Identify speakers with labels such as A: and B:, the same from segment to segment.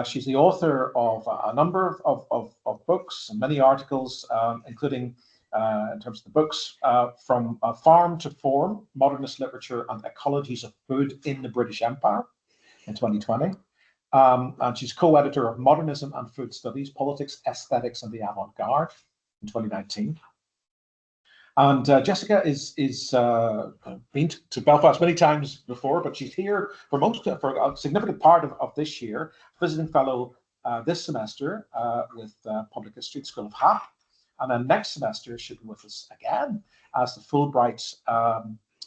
A: She's the author of a number of books and many articles, including in terms of the books, from Farm to Form, Modernist Literature and Ecologies of Food in the British Empire in 2020. And she's co-editor of Modernism and Food Studies, Politics, Aesthetics and the Avant-Garde in 2019. And Jessica is been to Belfast many times before, but she's here for a significant part of this year, visiting fellow this semester with Public History at the School of HAP, and then next semester she'll be with us again as the Fulbright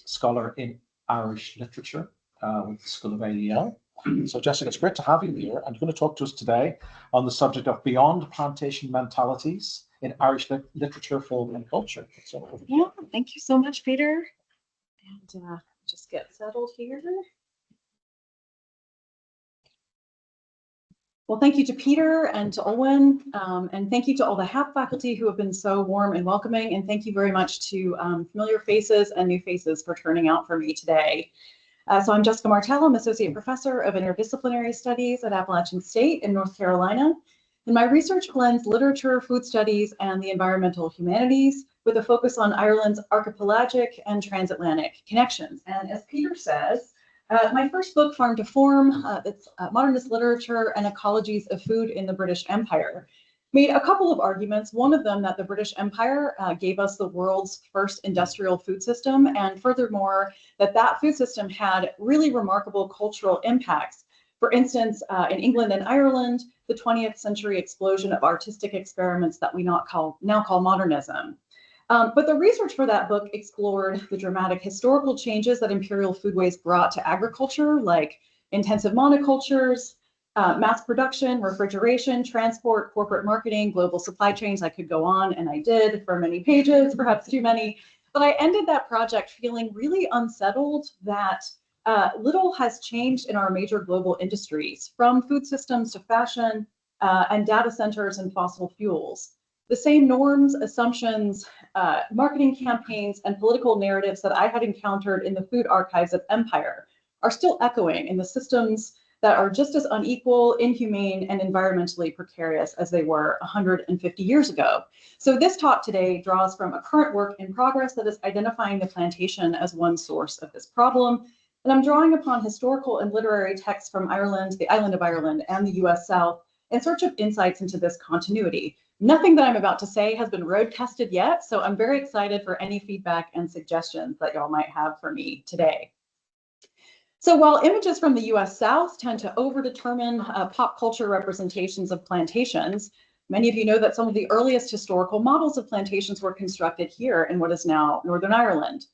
A: scholar in Irish literature with the School of AEL. So Jessica, it's great to have you here, and you're going to talk to us today on the subject of beyond plantation mentalities in Irish literature, film, and culture. So,
B: yeah, thank you so much, Peter. And just get settled here. Well, thank you to Peter and to Olwen, and thank you to all the HAP faculty who have been so warm and welcoming, and thank you very much to familiar faces and new faces for turning out for me today. So I'm Jessica Martell. I'm Associate Professor of Interdisciplinary Studies at Appalachian State in North Carolina. And my research blends literature, food studies, and the environmental humanities with a focus on Ireland's archipelagic and transatlantic connections. And as Peter says, my first book, Farm to Form, it's Modernist Literature and Ecologies of Food in the British Empire, made a couple of arguments. One of them that the British Empire gave us the world's first industrial food system, and furthermore, that food system had really remarkable cultural impacts. For instance, in England and Ireland, the 20th century explosion of artistic experiments that we now call modernism. But the research for that book explored the dramatic historical changes that imperial foodways brought to agriculture, like intensive monocultures, mass production, refrigeration, transport, corporate marketing, global supply chains. I could go on, and I did for many pages, perhaps too many. But I ended that project feeling really unsettled that little has changed in our major global industries, from food systems to fashion and data centers and fossil fuels. The same norms, assumptions, marketing campaigns, and political narratives that I had encountered in the food archives of empire are still echoing in the systems that are just as unequal, inhumane, and environmentally precarious as they were 150 years ago. So this talk today draws from a current work in progress that is identifying the plantation as one source of this problem. And I'm drawing upon historical and literary texts from Ireland, the island of Ireland, and the US South in search of insights into this continuity. Nothing that I'm about to say has been road tested yet, so I'm very excited for any feedback and suggestions that y'all might have for me today. So while images from the US South tend to overdetermine pop culture representations of plantations, many of you know that some of the earliest historical models of plantations were constructed here in what is now Northern Ireland.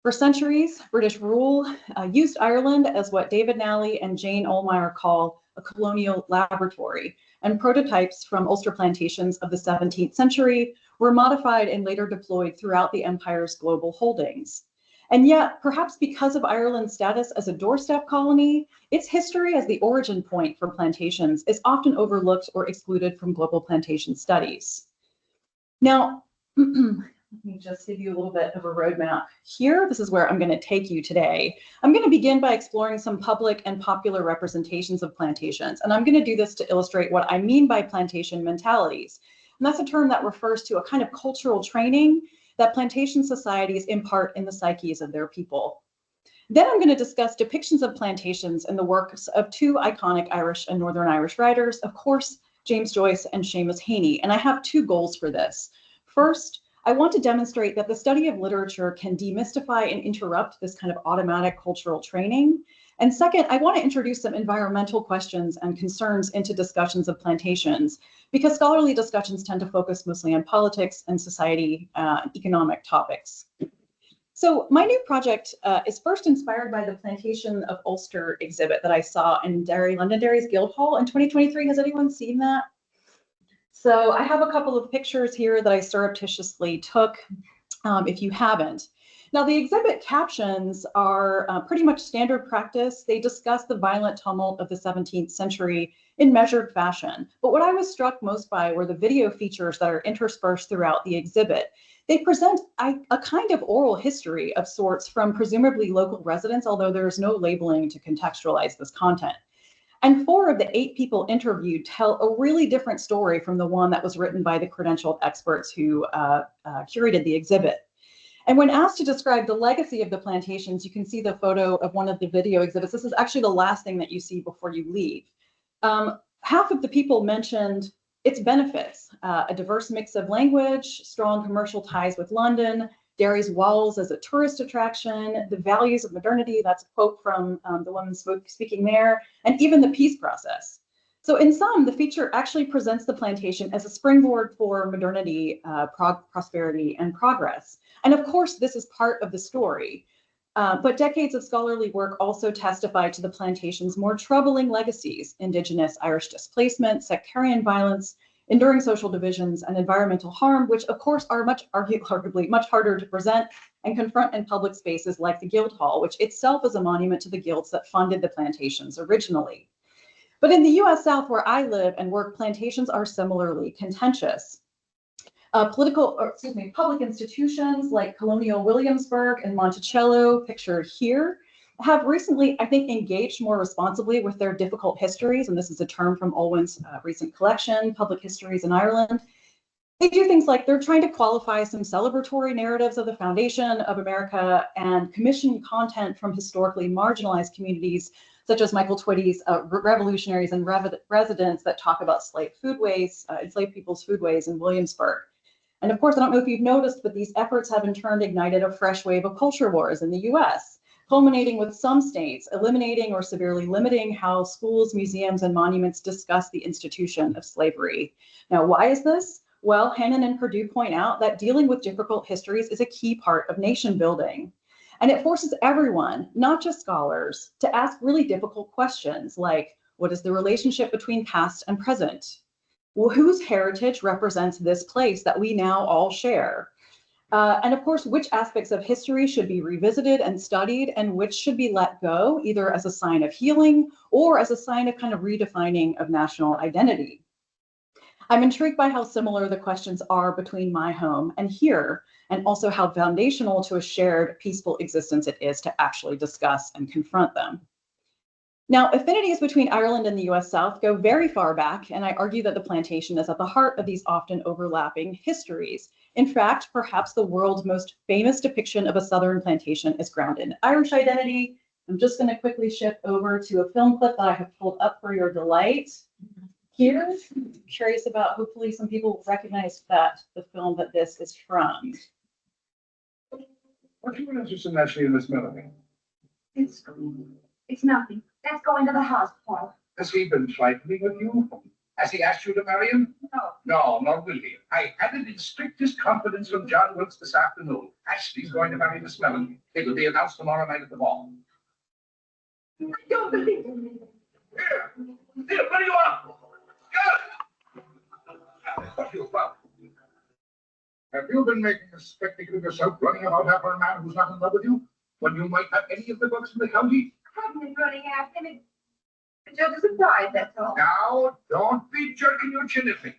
B: For centuries, British rule used Ireland as what David Nally and Jane Ohlmeyer call a colonial laboratory, and prototypes from Ulster plantations of the 17th century were modified and later deployed throughout the empire's global holdings. And yet, perhaps because of Ireland's status as a doorstep colony, its history as the origin point for plantations is often overlooked or excluded from global plantation studies. Now, let me just give you a little bit of a roadmap here. This is where I'm going to take you today. I'm going to begin by exploring some public and popular representations of plantations, and I'm going to do this to illustrate what I mean by plantation mentalities. And that's a term that refers to a kind of cultural training that plantation societies impart in the psyches of their people. Then I'm going to discuss depictions of plantations in the works of two iconic Irish and Northern Irish writers, of course, James Joyce and Seamus Heaney. And I have two goals for this. First, I want to demonstrate that the study of literature can demystify and interrupt this kind of automatic cultural training. And second, I want to introduce some environmental questions and concerns into discussions of plantations, because scholarly discussions tend to focus mostly on politics and society, economic topics. So my new project is first inspired by the Plantation of Ulster exhibit that I saw in London Dairy's Guildhall in 2023. Has anyone seen that? So I have a couple of pictures here that I surreptitiously took, if you haven't. Now, the exhibit captions are pretty much standard practice. They discuss the violent tumult of the 17th century in measured fashion. But what I was struck most by were the video features that are interspersed throughout the exhibit. They present a kind of oral history of sorts from presumably local residents, although there is no labeling to contextualize this content. And 4 of the 8 people interviewed tell a really different story from the one that was written by the credentialed experts who curated the exhibit. And when asked to describe the legacy of the plantations, you can see the photo of one of the video exhibits. This is actually the last thing that you see before you leave. Half of the people mentioned its benefits, a diverse mix of language, strong commercial ties with London, Derry's walls as a tourist attraction, the values of modernity, that's a quote from the woman speaking there, and even the peace process. So in sum, the feature actually presents the plantation as a springboard for modernity, prosperity, and progress. And of course, this is part of the story. But decades of scholarly work also testify to the plantation's more troubling legacies: Indigenous Irish displacement, sectarian violence, enduring social divisions, and environmental harm, which of course are arguably much harder to present and confront in public spaces like the Guildhall, which itself is a monument to the guilds that funded the plantations originally. But in the US South, where I live and work, plantations are similarly contentious. Public institutions like Colonial Williamsburg and Monticello, pictured here, have recently, I think, engaged more responsibly with their difficult histories, and this is a term from Olwen's recent collection, Public Histories in Ireland. They do things like they're trying to qualify some celebratory narratives of the foundation of America and commission content from historically marginalized communities, such as Michael Twitty's Revolutionaries and Residents, that talk about enslaved people's foodways in Williamsburg. And of course, I don't know if you've noticed, but these efforts have in turn ignited a fresh wave of culture wars in the US, culminating with some states eliminating or severely limiting how schools, museums, and monuments discuss the institution of slavery. Now, why is this? Well, Hannon and Perdue point out that dealing with difficult histories is a key part of nation building. And it forces everyone, not just scholars, to ask really difficult questions like, what is the relationship between past and present? Well, whose heritage represents this place that we now all share? And of course, which aspects of history should be revisited and studied, and which should be let go, either as a sign of healing or as a sign of kind of redefining of national identity. I'm intrigued by how similar the questions are between my home and here, and also how foundational to a shared peaceful existence it is to actually discuss and confront them. Now, affinities between Ireland and the US South go very far back, and I argue that the plantation is at the heart of these often overlapping histories. In fact, perhaps the world's most famous depiction of a Southern plantation is grounded in Irish identity. I'm just going to quickly shift over to a film clip that I have pulled up for your delight. Here, I'm curious about, hopefully some people recognize the film that this is from.
C: What are you interested actually in this melody?
D: It's nothing. Let's go into the house, Paul.
C: Has he been trifling with you? Has he asked you to marry him?
D: No.
C: No, not really. I had it in strictest confidence from John Wilkes this afternoon. Ashley's going to marry Miss Melanie. It will be announced tomorrow night at the ball.
D: I don't believe it.
C: Here, what do you want? What do you want? Have you been making a spectacle of yourself running about after a man who's not in love with you, when you might have any of the books in the county?
D: I haven't been running after him. It's just a surprise, that's all.
C: Now, don't be jerking your chin at me.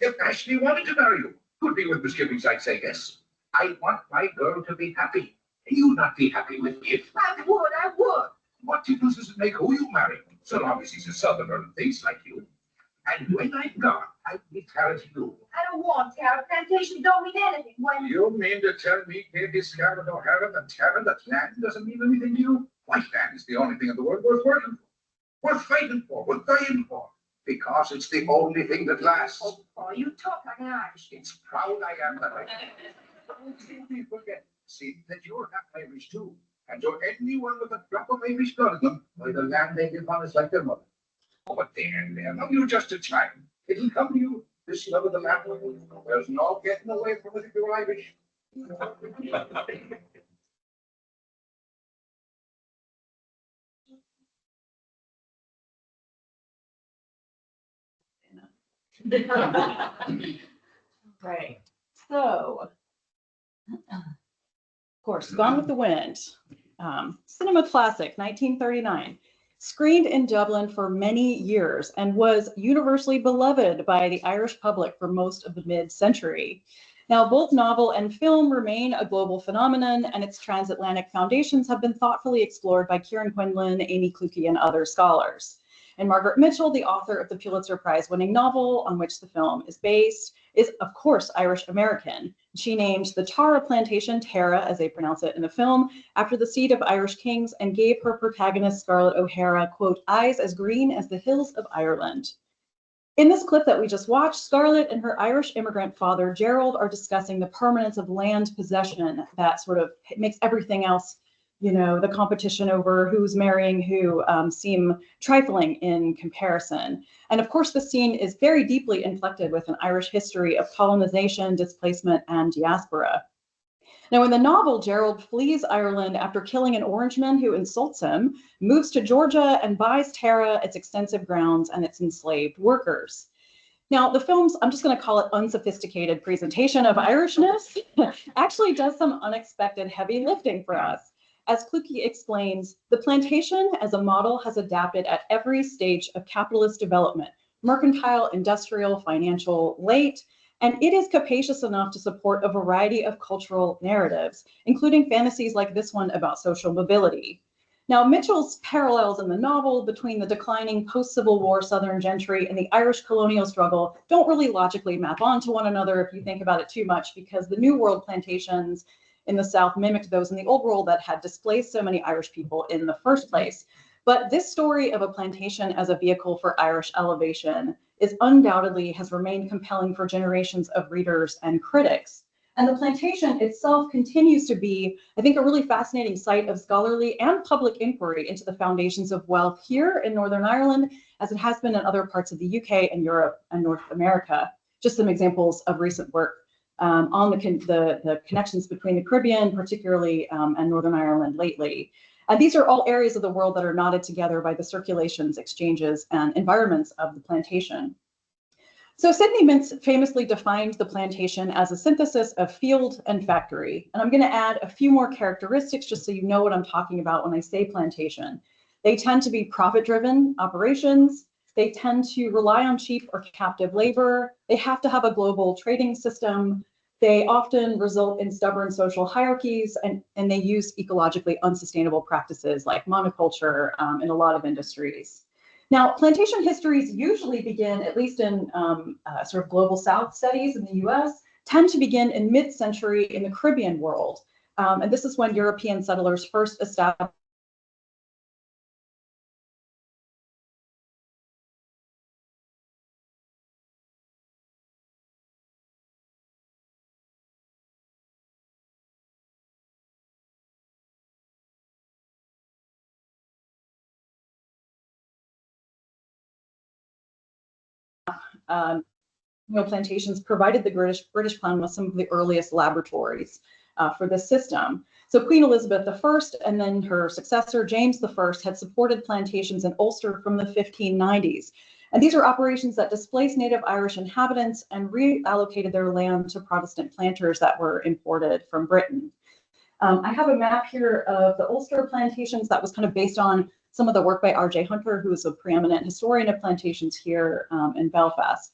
C: If Ashley wanted to marry you, could be with misgivings, I'd say yes. I want my girl to be happy. You not be happy with me.
D: I would.
C: What difference does it make who you marry, so long as he's a southerner and thinks like you? And when I'm gone, I'll be Tara to you.
D: I don't want Tara. Plantation don't mean anything. When
C: You mean to tell me, Katie Scarlett O'Hara, that land doesn't mean anything to you? White land is the only thing in the world worth working for, worth fighting for, worth dying for, because it's the only thing that lasts.
D: Oh, you talk like an Irish.
C: It's proud I am that I don't simply forget, see, that you're half Irish too. And to anyone with a drop of Irish blood in them, why the land they live on is like their mother. Oh, but there, now you're just a child. It'll come to you, this love of the land. There's no getting away from it if you're Irish.
B: Right. So, of course, Gone with the Wind, cinema classic, 1939, screened in Dublin for many years and was universally beloved by the Irish public for most of the mid-century. Now, both novel and film remain a global phenomenon, and its transatlantic foundations have been thoughtfully explored by Kieran Quinlan, Amy Kluge, and other scholars. And Margaret Mitchell, the author of the Pulitzer Prize-winning novel on which the film is based, is of course Irish American. She named the Tara plantation, Tara as they pronounce it in the film, after the seat of Irish kings, and gave her protagonist Scarlett O'Hara, quote, eyes as green as the hills of Ireland. In this clip that we just watched, Scarlett and her Irish immigrant father, Gerald, are discussing the permanence of land possession that sort of makes everything else, you know, the competition over who's marrying who, seem trifling in comparison. And of course, the scene is very deeply inflected with an Irish history of colonization, displacement, and diaspora. Now, in the novel, Gerald flees Ireland after killing an Orangeman who insults him, moves to Georgia, and buys Tara, its extensive grounds, and its enslaved workers. Now, the film's, I'm just going to call it unsophisticated presentation of Irishness, actually does some unexpected heavy lifting for us. As Kluge explains, the plantation as a model has adapted at every stage of capitalist development, mercantile, industrial, financial, late, and it is capacious enough to support a variety of cultural narratives, including fantasies like this one about social mobility. Now, Mitchell's parallels in the novel between the declining post-Civil War Southern gentry and the Irish colonial struggle don't really logically map onto one another if you think about it too much, because the New World plantations in the South mimicked those in the Old World that had displaced so many Irish people in the first place. But this story of a plantation as a vehicle for Irish elevation is undoubtedly has remained compelling for generations of readers and critics. And the plantation itself continues to be, I think, a really fascinating site of scholarly and public inquiry into the foundations of wealth here in Northern Ireland, as it has been in other parts of the UK and Europe and North America. Just some examples of recent work on the connections between the Caribbean, particularly, and Northern Ireland lately. These are all areas of the world that are knotted together by the circulations, exchanges, and environments of the plantation. So Sidney Mintz famously defined the plantation as a synthesis of field and factory. And I'm going to add a few more characteristics just so you know what I'm talking about when I say plantation. They tend to be profit-driven operations. They tend to rely on cheap or captive labor. They have to have a global trading system. They often result in stubborn social hierarchies, and they use ecologically unsustainable practices like monoculture in a lot of industries. Now, plantation histories usually begin, at least in sort of global South studies in the US, tend to begin in mid-century in the Caribbean world. And this is when European settlers first established plantations provided the British Crown with some of the earliest laboratories for this system. So Queen Elizabeth I and then her successor, James I, had supported plantations in Ulster from the 1590s. And these are operations that displaced native Irish inhabitants and reallocated their land to Protestant planters that were imported from Britain. I have a map here of the Ulster plantations that was kind of based on some of the work by R.J. Hunter, who is a preeminent historian of plantations here in Belfast.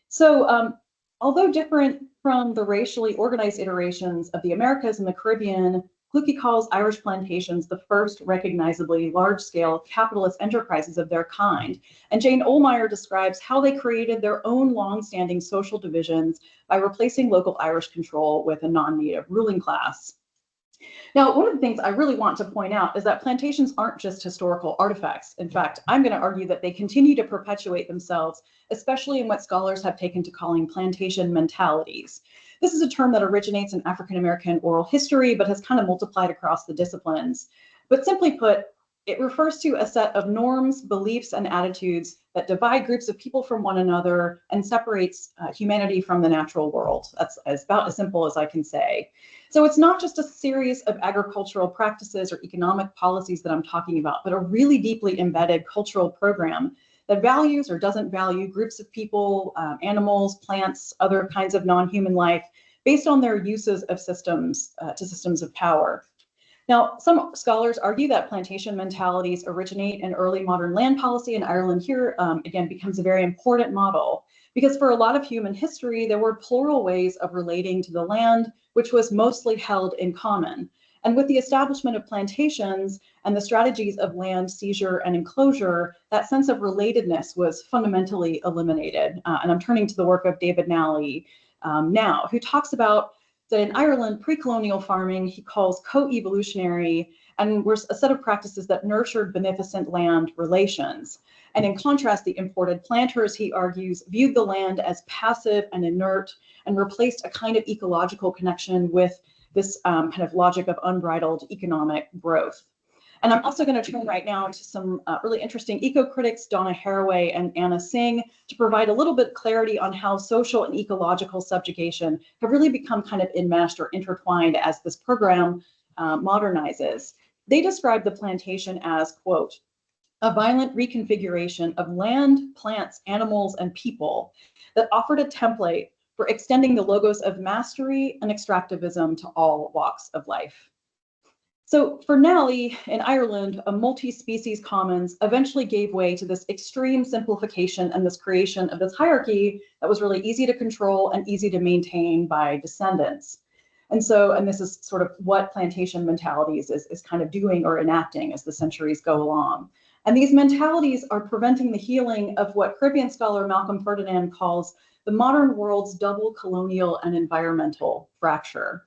B: So although different from the racially organized iterations of the Americas and the Caribbean, Kluge calls Irish plantations the first recognizably large-scale capitalist enterprises of their kind. And Jane Ohlmeyer describes how they created their own long-standing social divisions by replacing local Irish control with a non-native ruling class. Now, one of the things I really want to point out is that plantations aren't just historical artifacts. In fact, I'm going to argue that they continue to perpetuate themselves, especially in what scholars have taken to calling plantation mentalities. This is a term that originates in African-American oral history, but has kind of multiplied across the disciplines. But simply put, it refers to a set of norms, beliefs, and attitudes that divide groups of people from one another and separates humanity from the natural world. That's about as simple as I can say. So it's not just a series of agricultural practices or economic policies that I'm talking about, but a really deeply embedded cultural program that values or doesn't value groups of people, animals, plants, other kinds of non-human life based on their uses of systems to systems of power. Now, some scholars argue that plantation mentalities originate in early modern land policy, and Ireland here, again, becomes a very important model. Because for a lot of human history, there were plural ways of relating to the land, which was mostly held in common. And with the establishment of plantations and the strategies of land seizure and enclosure, that sense of relatedness was fundamentally eliminated. And I'm turning to the work of David Nally now, who talks about that in Ireland, pre-colonial farming he calls co-evolutionary and were a set of practices that nurtured beneficent land relations. And in contrast, the imported planters, he argues, viewed the land as passive and inert and replaced a kind of ecological connection with this kind of logic of unbridled economic growth. And I'm also going to turn right now to some really interesting eco-critics, Donna Haraway and Anna Singh, to provide a little bit of clarity on how social and ecological subjugation have really become kind of enmeshed or intertwined as this program modernizes. They describe the plantation as, quote, a violent reconfiguration of land, plants, animals, and people that offered a template for extending the logos of mastery and extractivism to all walks of life. So for Nally, in Ireland, a multi-species commons eventually gave way to this extreme simplification and this creation of this hierarchy that was really easy to control and easy to maintain by descendants. And this is sort of what plantation mentalities is kind of doing or enacting as the centuries go along. And these mentalities are preventing the healing of what Caribbean scholar Malcolm Ferdinand calls the modern world's double colonial and environmental fracture.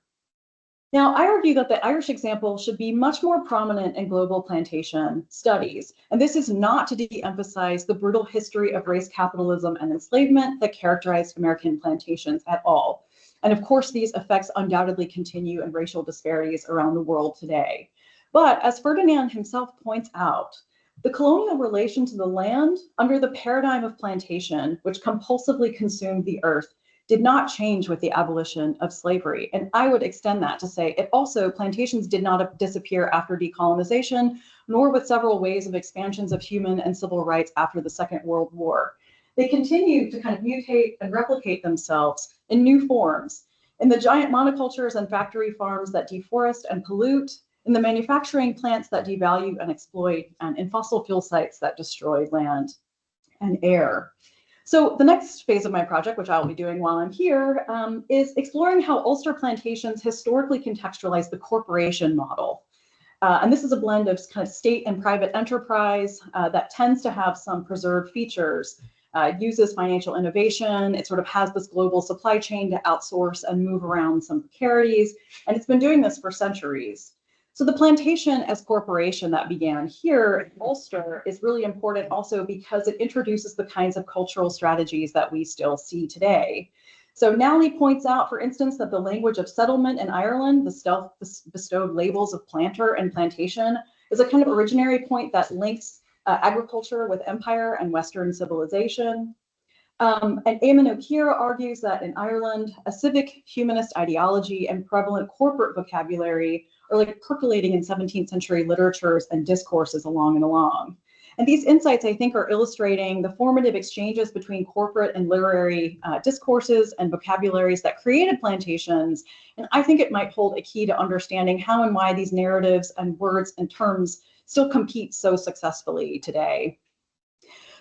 B: Now, I argue that the Irish example should be much more prominent in global plantation studies. And this is not to de-emphasize the brutal history of race capitalism and enslavement that characterized American plantations at all. And of course, these effects undoubtedly continue in racial disparities around the world today. But as Ferdinand himself points out, the colonial relation to the land under the paradigm of plantation, which compulsively consumed the earth, did not change with the abolition of slavery. And I would extend that to say plantations did not disappear after decolonization, nor with several waves of expansions of human and civil rights after the Second World War. They continued to kind of mutate and replicate themselves in new forms, in the giant monocultures and factory farms that deforest and pollute, in the manufacturing plants that devalue and exploit, and in fossil fuel sites that destroy land and air. So the next phase of my project, which I'll be doing while I'm here, is exploring how Ulster plantations historically contextualize the corporation model. And this is a blend of kind of state and private enterprise that tends to have some preserved features. Uses financial innovation. It sort of has this global supply chain to outsource and move around some precarities. And it's been doing this for centuries. So the plantation as corporation that began here in Ulster is really important also because it introduces the kinds of cultural strategies that we still see today. So Nally points out, for instance, that the language of settlement in Ireland, the self-bestowed labels of planter and plantation, is a kind of originary point that links agriculture with empire and Western civilization. And Eamon O'Keefe argues that in Ireland, a civic humanist ideology and prevalent corporate vocabulary are like percolating in 17th century literatures and discourses along and along. And these insights, I think, are illustrating the formative exchanges between corporate and literary discourses and vocabularies that created plantations. And I think it might hold a key to understanding how and why these narratives and words and terms still compete so successfully today.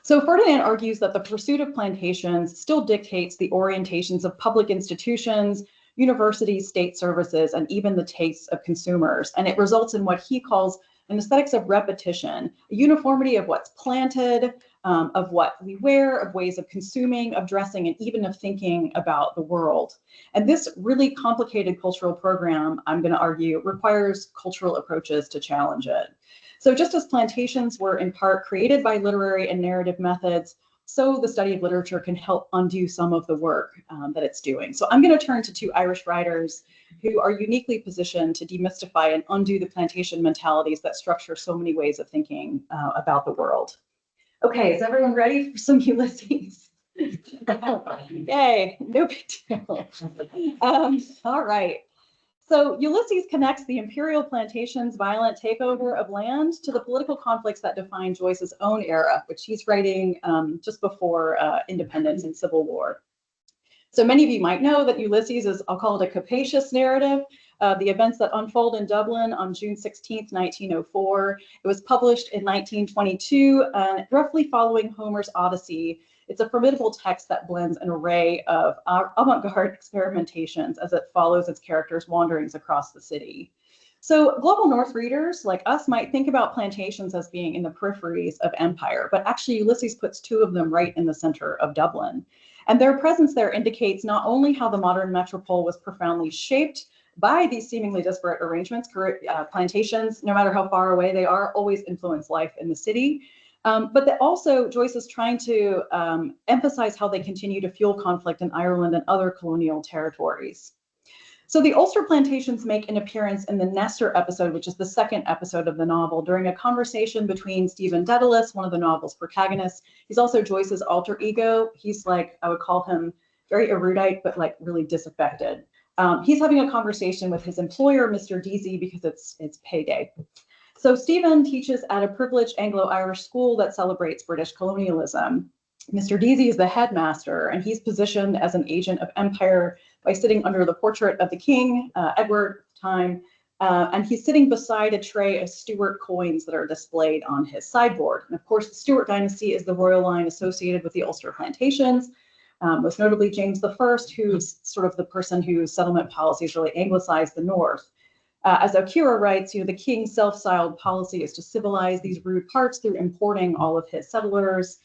B: So Ferdinand argues that the pursuit of plantations still dictates the orientations of public institutions, universities, state services, and even the tastes of consumers. And it results in what he calls an aesthetics of repetition, a uniformity of what's planted, of what we wear, of ways of consuming, of dressing, and even of thinking about the world. And this really complicated cultural program, I'm going to argue, requires cultural approaches to challenge it. So just as plantations were in part created by literary and narrative methods, so the study of literature can help undo some of the work that it's doing. So I'm going to turn to two Irish writers who are uniquely positioned to demystify and undo the plantation mentalities that structure so many ways of thinking about the world. Okay, is everyone ready for some Ulysses? Yay, no big deal. All right. So Ulysses connects the imperial plantation's violent takeover of land to the political conflicts that define Joyce's own era, which he's writing just before independence and civil war. So many of you might know that Ulysses is, I'll call it a capacious narrative, the events that unfold in Dublin on June 16th, 1904. It was published in 1922, roughly following Homer's Odyssey. It's a formidable text that blends an array of avant-garde experimentations as it follows its characters' wanderings across the city. So global North readers like us might think about plantations as being in the peripheries of empire, but actually Ulysses puts two of them right in the center of Dublin. And their presence there indicates not only how the modern metropole was profoundly shaped by these seemingly disparate arrangements. Plantations, no matter how far away they are, always influence life in the city. But that also Joyce is trying to emphasize how they continue to fuel conflict in Ireland and other colonial territories. So the Ulster plantations make an appearance in the Nestor episode, which is the second episode of the novel, during a conversation between Stephen Dedalus, one of the novel's protagonists. He's also Joyce's alter ego. He's like, I would call him very erudite, but like really disaffected. He's having a conversation with his employer, Mr. Deasy, because it's payday. So Stephen teaches at a privileged Anglo-Irish school that celebrates British colonialism. Mr. Deasy is the headmaster, and he's positioned as an agent of empire by sitting under the portrait of the king, Edward, at the time, and he's sitting beside a tray of Stuart coins that are displayed on his sideboard. And of course, the Stuart dynasty is the royal line associated with the Ulster plantations, most notably James I, who's sort of the person whose settlement policies really anglicized the north. As Akira writes, the king's self-styled policy is to civilize these rude parts through importing all of his settlers,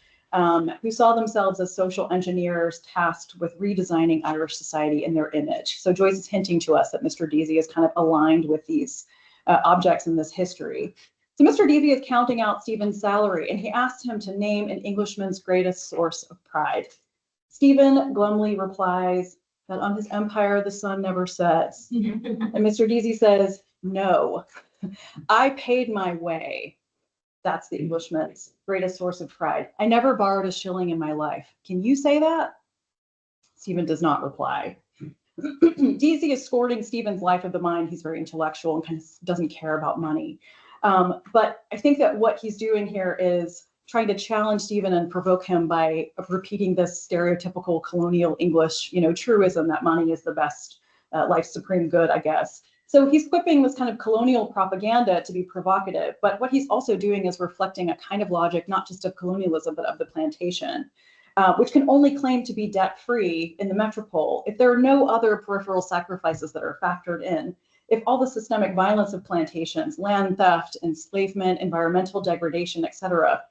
B: who saw themselves as social engineers tasked with redesigning Irish society in their image. So Joyce is hinting to us that Mr. Deasy is kind of aligned with these objects in this history. So Mr. Deasy is counting out Stephen's salary, and he asks him to name an Englishman's greatest source of pride. Stephen glumly replies that on his empire the sun never sets. And Mr. Deasy says, no, I paid my way. That's the Englishman's greatest source of pride. I never borrowed a shilling in my life. Can you say that? Stephen does not reply. Deasy is scorning Stephen's life of the mind. He's very intellectual and kind of doesn't care about money. But I think that what he's doing here is trying to challenge Stephen and provoke him by repeating this stereotypical colonial English, truism that money is the best, life's supreme good, I guess. So he's quipping this kind of colonial propaganda to be provocative, but what he's also doing is reflecting a kind of logic, not just of colonialism, but of the plantation, which can only claim to be debt-free in the metropole if there are no other peripheral sacrifices that are factored in, if all the systemic violence of plantations, land theft, enslavement, environmental degradation, etc.,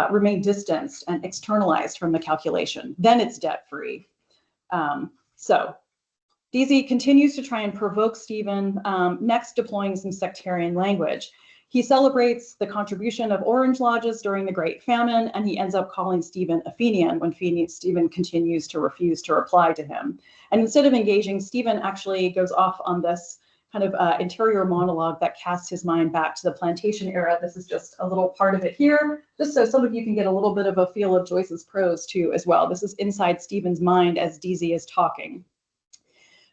B: remain distanced and externalized from the calculation, then it's debt-free. So Deasy continues to try and provoke Stephen, next deploying some sectarian language. He celebrates the contribution of Orange Lodges during the Great Famine, and he ends up calling Stephen a Fenian when Stephen continues to refuse to reply to him. And instead of engaging, Stephen actually goes off on this kind of interior monologue that casts his mind back to the plantation era. This is just a little part of it here, just so some of you can get a little bit of a feel of Joyce's prose too as well. This is inside Stephen's mind as Deasy is talking.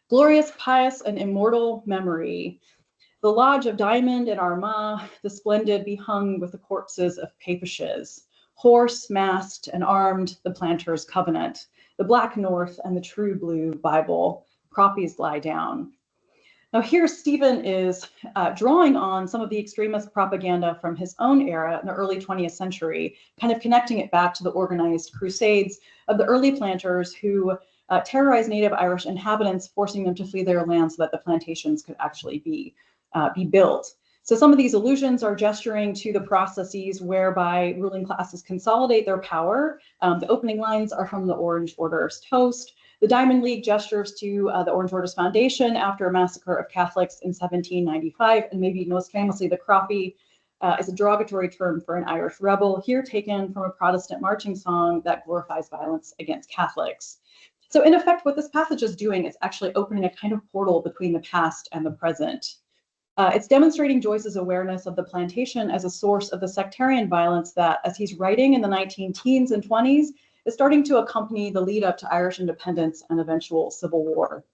B: Glorious, pious, and immortal memory. The lodge of Diamond and Armagh, the splendid behung with the corpses of papishes. Horse, masked, and armed, the planter's covenant. The black north and the true blue Bible. Croppies lie down. Now here Stephen is drawing on some of the extremist propaganda from his own era in the early 20th century, kind of connecting it back to the organized crusades of the early planters who terrorized native Irish inhabitants, forcing them to flee their land so that the plantations could actually be built. So some of these allusions are gesturing to the processes whereby ruling classes consolidate their power. The opening lines are from the Orange Order's toast. The Diamond League gestures to the Orange Order's foundation after a massacre of Catholics in 1795, and maybe most famously, the croppy is a derogatory term for an Irish rebel, here taken from a Protestant marching song that glorifies violence against Catholics. So in effect, what this passage is doing is actually opening a kind of portal between the past and the present. It's demonstrating Joyce's awareness of the plantation as a source of the sectarian violence that, as he's writing in the 19-teens and 20s, is starting to accompany the lead up to Irish independence and eventual civil war.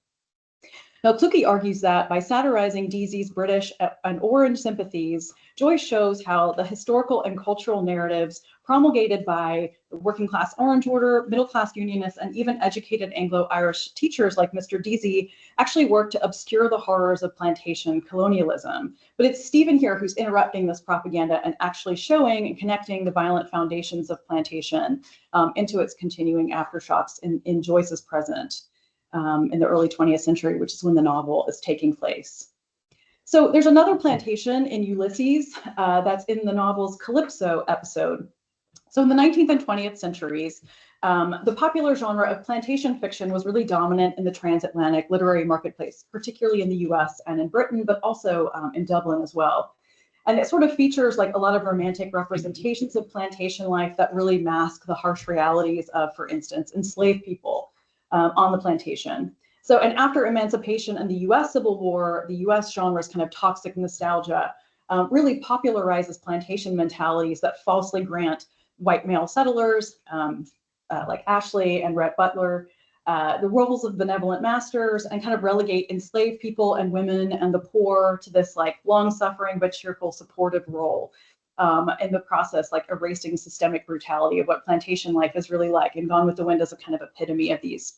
B: Now, Kluge argues that by satirizing Deasy's British and Orange sympathies, Joyce shows how the historical and cultural narratives promulgated by the working class Orange Order, middle class Unionists, and even educated Anglo-Irish teachers like Mr. Deasy actually work to obscure the horrors of plantation colonialism. But it's Stephen here who's interrupting this propaganda and actually showing and connecting the violent foundations of plantation into its continuing aftershocks in Joyce's present. In the early 20th century, which is when the novel is taking place. So there's another plantation in Ulysses that's in the novel's Calypso episode. So in the 19th and 20th centuries, the popular genre of plantation fiction was really dominant in the transatlantic literary marketplace, particularly in the US and in Britain, but also in Dublin as well. And it sort of features like a lot of romantic representations of plantation life that really mask the harsh realities of, for instance, enslaved people on the plantation. So, and after emancipation and the US Civil War, the US genre's kind of toxic nostalgia really popularizes plantation mentalities that falsely grant white male settlers like Ashley and Rhett Butler the roles of benevolent masters and kind of relegate enslaved people and women and the poor to this like long-suffering but cheerful supportive role in the process, like erasing systemic brutality of what plantation life is really like. And Gone with the Wind is a kind of epitome of these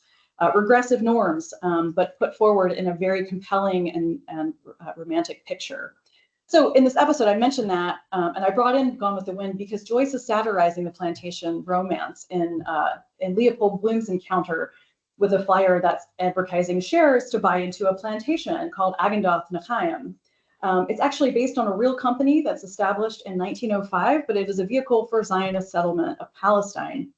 B: regressive norms, but put forward in a very compelling and romantic picture. So in this episode, I mentioned that, and I brought in Gone with the Wind because Joyce is satirizing the plantation romance in Leopold Bloom's encounter with a flyer that's advertising shares to buy into a plantation called Agendath Nechaim. It's actually based on a real company that's established in 1905, but it is a vehicle for Zionist settlement of Palestine.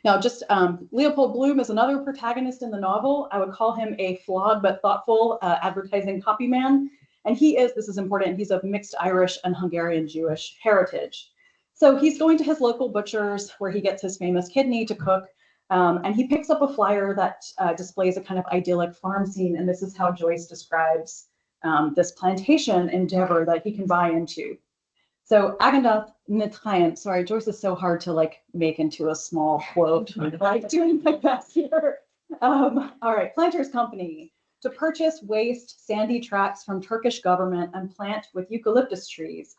B: Now, just Leopold Bloom is another protagonist in the novel. I would call him a flawed but thoughtful advertising copyman. And he is, this is important, he's of mixed Irish and Hungarian Jewish heritage. So he's going to his local butcher's where he gets his famous kidney to cook. And he picks up a flyer that displays a kind of idyllic farm scene. And this is how Joyce describes this plantation endeavor that he can buy into. So Agendath Nechaim, sorry, Joyce is so hard to like make into a small quote. I'm like doing my best here. All right, Planters Company, to purchase waste sandy tracts from Turkish government and plant with eucalyptus trees,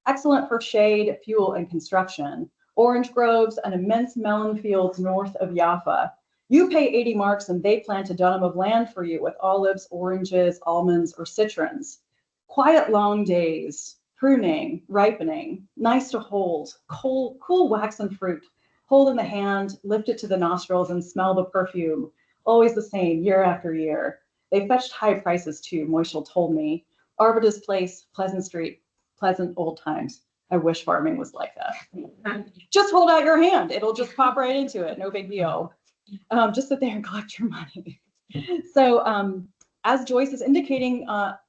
B: excellent for shade, fuel, and construction. Orange groves and immense melon fields north of Jaffa. You pay 80 marks and they plant a dunam of land for you with olives, oranges, almonds, or citrons. Quiet long days, pruning, ripening, nice to hold, cool waxen fruit, hold in the hand, lift it to the nostrils and smell the perfume. Always the same, year after year. They fetched high prices too, Moishel told me. Arvida's Place, Pleasant Street, pleasant old times. I wish farming was like that. Just hold out your hand. It'll just pop right into it. No big deal. Just sit there and collect your money. So as Joyce is indicating,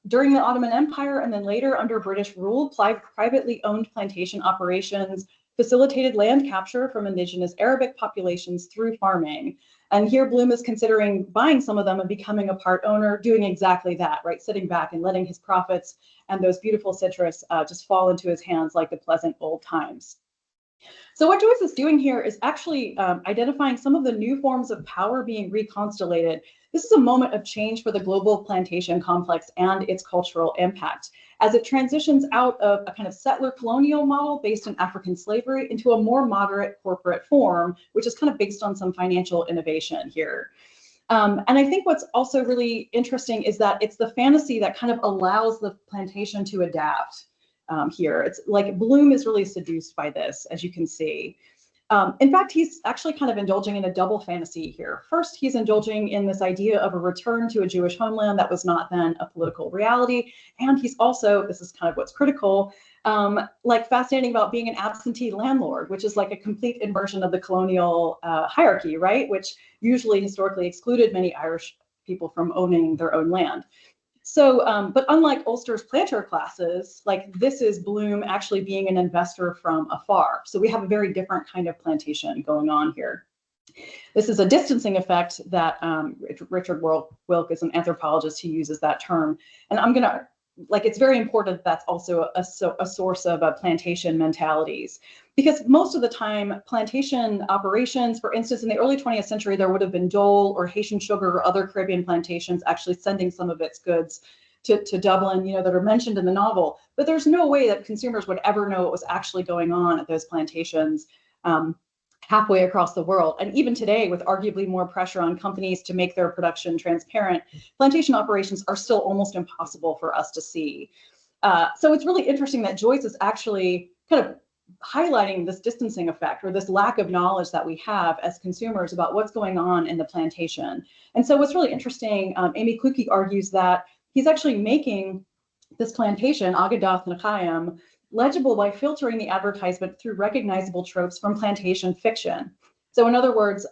B: during the Ottoman Empire and then later under British rule, privately owned plantation operations facilitated land capture from indigenous Arabic populations through farming. And here Bloom is considering buying some of them and becoming a part owner, doing exactly that, right? Sitting back and letting his profits and those beautiful citrus just fall into his hands like the pleasant old times. So what Joyce is doing here is actually identifying some of the new forms of power being reconstellated. This is a moment of change for the global plantation complex and its cultural impact as it transitions out of a kind of settler colonial model based on African slavery into a more moderate corporate form, which is kind of based on some financial innovation here. And I think what's also really interesting is that it's the fantasy that kind of allows the plantation to adapt here. It's like Bloom is really seduced by this, as you can see. In fact, he's actually kind of indulging in a double fantasy here. First, he's indulging in this idea of a return to a Jewish homeland that was not then a political reality. And he's also, this is kind of what's critical, like fascinating about being an absentee landlord, which is like a complete inversion of the colonial hierarchy, right? Which usually historically excluded many Irish people from owning their own land. So, but unlike Ulster's planter classes, like this is Bloom actually being an investor from afar. So we have a very different kind of plantation going on here. This is a distancing effect that Richard Wilk is an anthropologist who uses that term. And I'm gonna, like, it's very important that's also a source of plantation mentalities. Because most of the time, plantation operations, for instance, in the early 20th century, there would have been Dole or Haitian sugar or other Caribbean plantations actually sending some of its goods to Dublin, you know, that are mentioned in the novel. But there's no way that consumers would ever know what was actually going on at those plantations halfway across the world. And even today, with arguably more pressure on companies to make their production transparent, plantation operations are still almost impossible for us to see. So it's really interesting that Joyce is actually kind of highlighting this distancing effect or this lack of knowledge that we have as consumers about what's going on in the plantation. And so what's really interesting, Amy Kluge argues that he's actually making this plantation, Agadath Nechayim, legible by filtering the advertisement through recognizable tropes from plantation fiction. So in other words,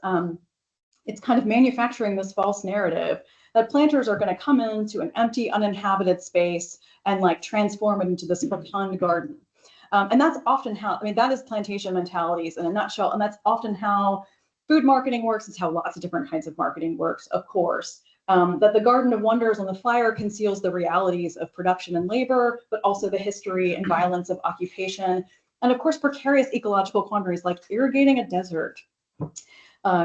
B: it's kind of manufacturing this false narrative that planters are going to come into an empty, uninhabited space and like transform it into this fecund garden. And that's often how, I mean, that is plantation mentalities in a nutshell. And that's often how food marketing works. It's how lots of different kinds of marketing works, of course. That the Garden of Wonders on the flyer conceals the realities of production and labor, but also the history and violence of occupation. And of course, precarious ecological quandaries like irrigating a desert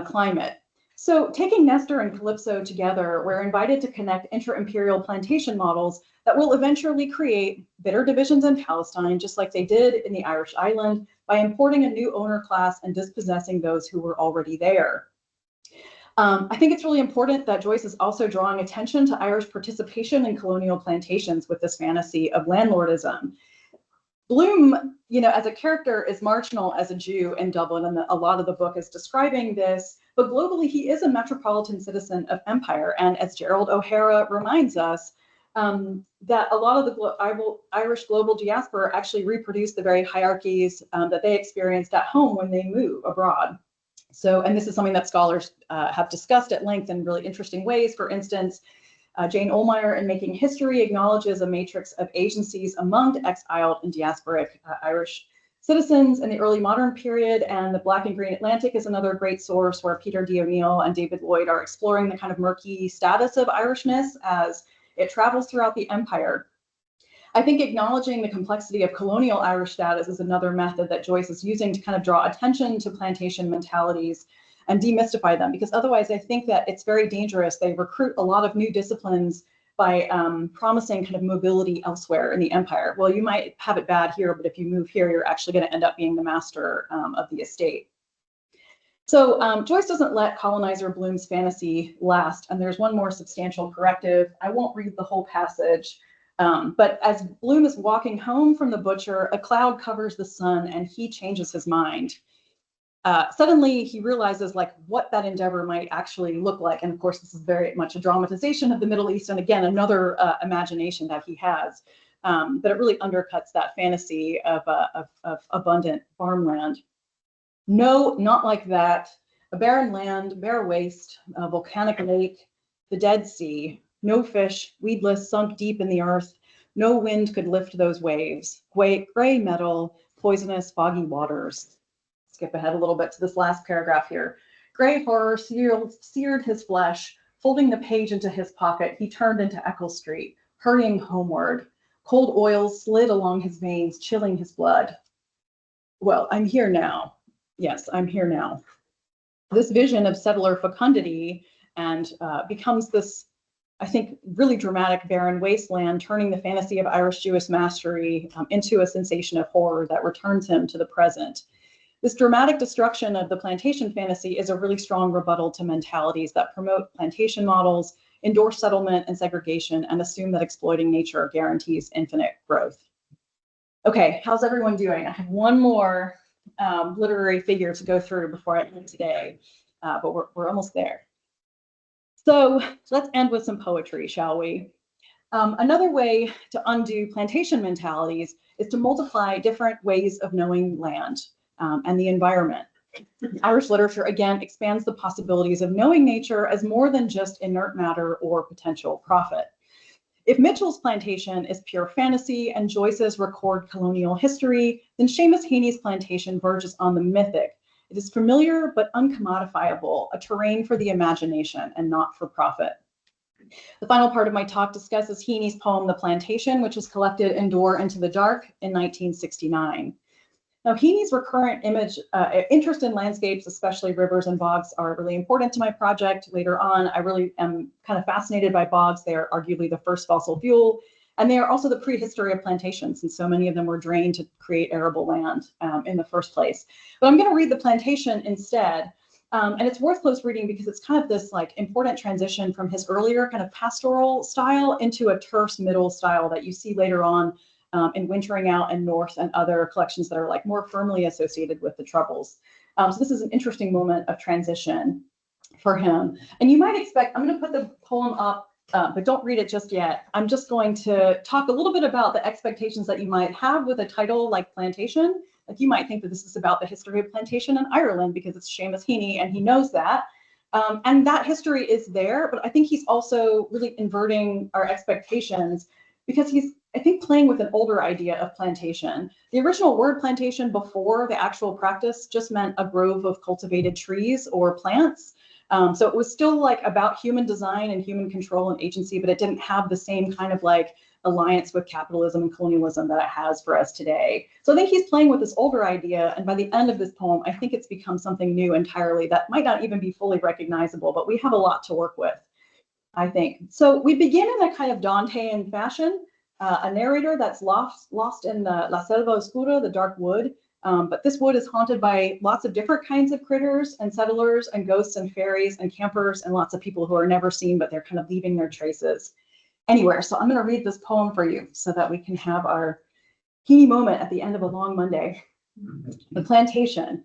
B: climate. So taking Nestor and Calypso together, we're invited to connect intra-imperial plantation models that will eventually create bitter divisions in Palestine, just like they did in the Irish island, by importing a new owner class and dispossessing those who were already there. I think it's really important that Joyce is also drawing attention to Irish participation in colonial plantations with this fantasy of landlordism. Bloom, you know, as a character is marginal as a Jew in Dublin, and a lot of the book is describing this, but globally he is a metropolitan citizen of empire. And as Gerald O'Hara reminds us, that a lot of the Irish global diaspora actually reproduce the very hierarchies that they experienced at home when they move abroad. So, and this is something that scholars have discussed at length in really interesting ways. For instance, Jane Ohlmeyer in Making History acknowledges a matrix of agencies among exiled and diasporic Irish citizens in the early modern period, and the Black and Green Atlantic is another great source where Peter D. O'Neill and David Lloyd are exploring the kind of murky status of Irishness as it travels throughout the empire. I think acknowledging the complexity of colonial Irish status is another method that Joyce is using to kind of draw attention to plantation mentalities and demystify them, because otherwise I think that it's very dangerous. They recruit a lot of new disciplines by promising kind of mobility elsewhere in the empire. Well, you might have it bad here, but if you move here, you're actually going to end up being the master of the estate. So Joyce doesn't let colonizer Bloom's fantasy last, and there's one more substantial corrective. I won't read the whole passage, but as Bloom is walking home from the butcher, a cloud covers the sun and he changes his mind. Suddenly he realizes like what that endeavor might actually look like. And of course, this is very much a dramatization of the Middle East. And again, another imagination that he has, but it really undercuts that fantasy of abundant farmland. No, not like that. A barren land, bare waste, a volcanic lake, the Dead Sea, no fish, weedless, sunk deep in the earth. No wind could lift those waves. Gray metal, poisonous, foggy waters. Skip ahead a little bit to this last paragraph here. Gray horror seared his flesh. Folding the page into his pocket, he turned into Eccles Street, hurrying homeward. Cold oils slid along his veins, chilling his blood. Well, I'm here now. Yes, I'm here now. This vision of settler fecundity and becomes this, I think, really dramatic barren wasteland, turning the fantasy of Irish Jewish mastery into a sensation of horror that returns him to the present. This dramatic destruction of the plantation fantasy is a really strong rebuttal to mentalities that promote plantation models, endorse settlement and segregation, and assume that exploiting nature guarantees infinite growth. Okay, how's everyone doing? I have one more literary figure to go through before I end today, but we're almost there. So let's end with some poetry, shall we? Another way to undo plantation mentalities is to multiply different ways of knowing land and the environment. Irish literature, again, expands the possibilities of knowing nature as more than just inert matter or potential profit. If Mitchell's plantation is pure fantasy and Joyce's record colonial history, then Seamus Heaney's plantation verges on the mythic. It is familiar but uncommodifiable, a terrain for the imagination and not for profit. The final part of my talk discusses Heaney's poem, The Plantation, which was collected in Door into the Dark in 1969. Now, Heaney's recurrent interest in landscapes, especially rivers and bogs, are really important to my project. Later on, I really am kind of fascinated by bogs. They are arguably the first fossil fuel, and they are also the prehistory of plantations, and so many of them were drained to create arable land in the first place. But I'm going to read The Plantation instead, and it's worth close reading because it's kind of this like important transition from his earlier kind of pastoral style into a terse middle style that you see later on in Wintering Out and North and other collections that are like more firmly associated with the Troubles. So this is an interesting moment of transition for him. And you might expect, I'm going to put the poem up but don't read it just yet. I'm just going to talk a little bit about the expectations that you might have with a title like Plantation. Like you might think that this is about the history of plantation in Ireland because it's Seamus Heaney and he knows that. And that history is there, but I think he's also really inverting our expectations because he's, I think, playing with an older idea of plantation. The original word plantation before the actual practice just meant a grove of cultivated trees or plants. So it was still like about human design and human control and agency, but it didn't have the same kind of like alliance with capitalism and colonialism that it has for us today. So I think he's playing with this older idea, and by the end of this poem, I think it's become something new entirely that might not even be fully recognizable, but we have a lot to work with, I think. So we begin in a kind of Dantean fashion, a narrator that's lost in the La Selva Oscura, the dark wood, but this wood is haunted by lots of different kinds of critters and settlers and ghosts and fairies and campers and lots of people who are never seen, but they're kind of leaving their traces anywhere. So I'm going to read this poem for you so that we can have our Heaney moment at the end of a long Monday. The plantation.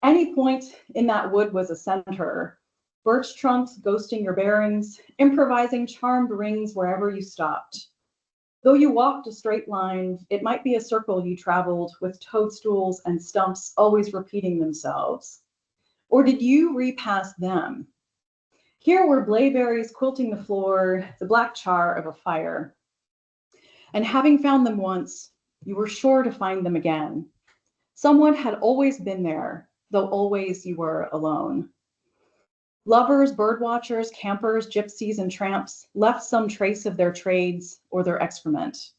B: Any point in that wood was a center. Birch trunks ghosting your bearings, improvising charmed rings wherever you stopped. Though you walked a straight line, it might be a circle you traveled with toadstools and stumps always repeating themselves. Or did you repass them? Here were blaeberries quilting the floor, the black char of a fire. And having found them once, you were sure to find them again. Someone had always been there, though always you were alone. Lovers, birdwatchers, campers, gypsies, and tramps left some trace of their trades or their excrement.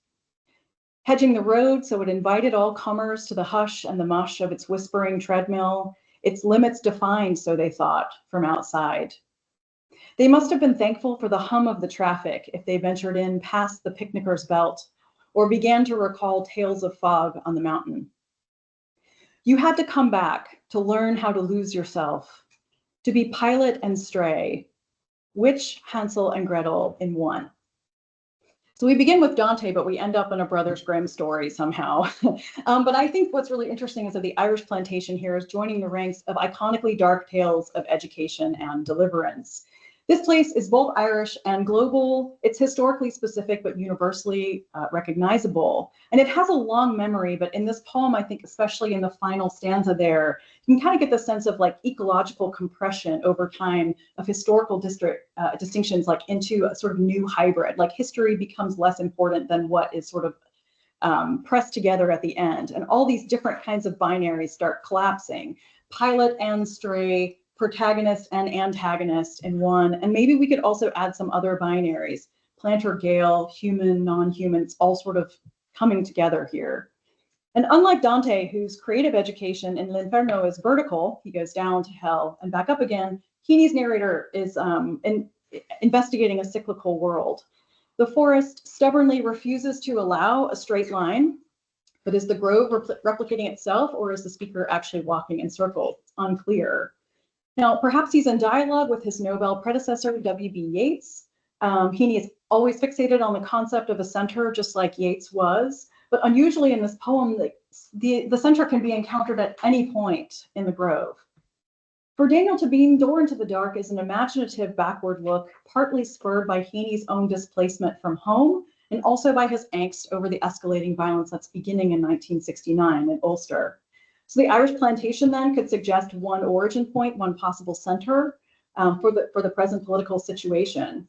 B: Hedging the road so it invited all comers to the hush and the mush of its whispering treadmill, its limits defined, so they thought, from outside. They must have been thankful for the hum of the traffic if they ventured in past the picnicker's belt or began to recall tales of fog on the mountain. You had to come back to learn how to lose yourself, to be pilot and stray, witch, Hansel, and Gretel in one. So we begin with Dante, but we end up in a Brothers Grimm story somehow. But I think what's really interesting is that the Irish plantation here is joining the ranks of iconically dark tales of education and deliverance. This place is both Irish and global. It's historically specific, but universally recognizable. And it has a long memory, but in this poem, I think, especially in the final stanza there, you can kind of get the sense of like ecological compression over time of historical distinctions, like into a sort of new hybrid. Like history becomes less important than what is sort of pressed together at the end. And all these different kinds of binaries start collapsing. Pilot and stray, protagonist and antagonist in one. And maybe we could also add some other binaries, planter, gale, human, non-human, it's all sort of coming together here. And unlike Dante, whose creative education in L'Inferno is vertical, he goes down to hell and back up again, Heaney's narrator is investigating a cyclical world. The forest stubbornly refuses to allow a straight line, but is the grove replicating itself, or is the speaker actually walking in circles? It's unclear. Now, perhaps he's in dialogue with his Nobel predecessor, W.B. Yeats. Heaney is always fixated on the concept of a center, just like Yeats was. But unusually in this poem, the center can be encountered at any point in the grove. For Daniel Tabine, Door into the Dark is an imaginative backward look, partly spurred by Heaney's own displacement from home, and also by his angst over the escalating violence that's beginning in 1969 in Ulster. So the Irish plantation then could suggest one origin point, one possible center for the present political situation.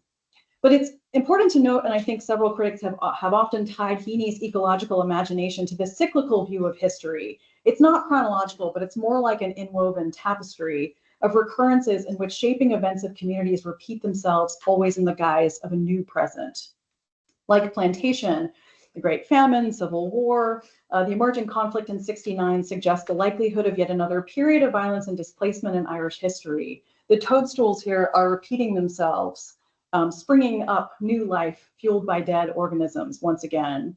B: But it's important to note, and I think several critics have often tied Heaney's ecological imagination to the cyclical view of history. It's not chronological, but it's more like an inwoven tapestry of recurrences in which shaping events of communities repeat themselves, always in the guise of a new present. Like Plantation, the Great Famine, Civil War, the emerging conflict in '69 suggests the likelihood of yet another period of violence and displacement in Irish history. The toadstools here are repeating themselves, springing up new life fueled by dead organisms once again.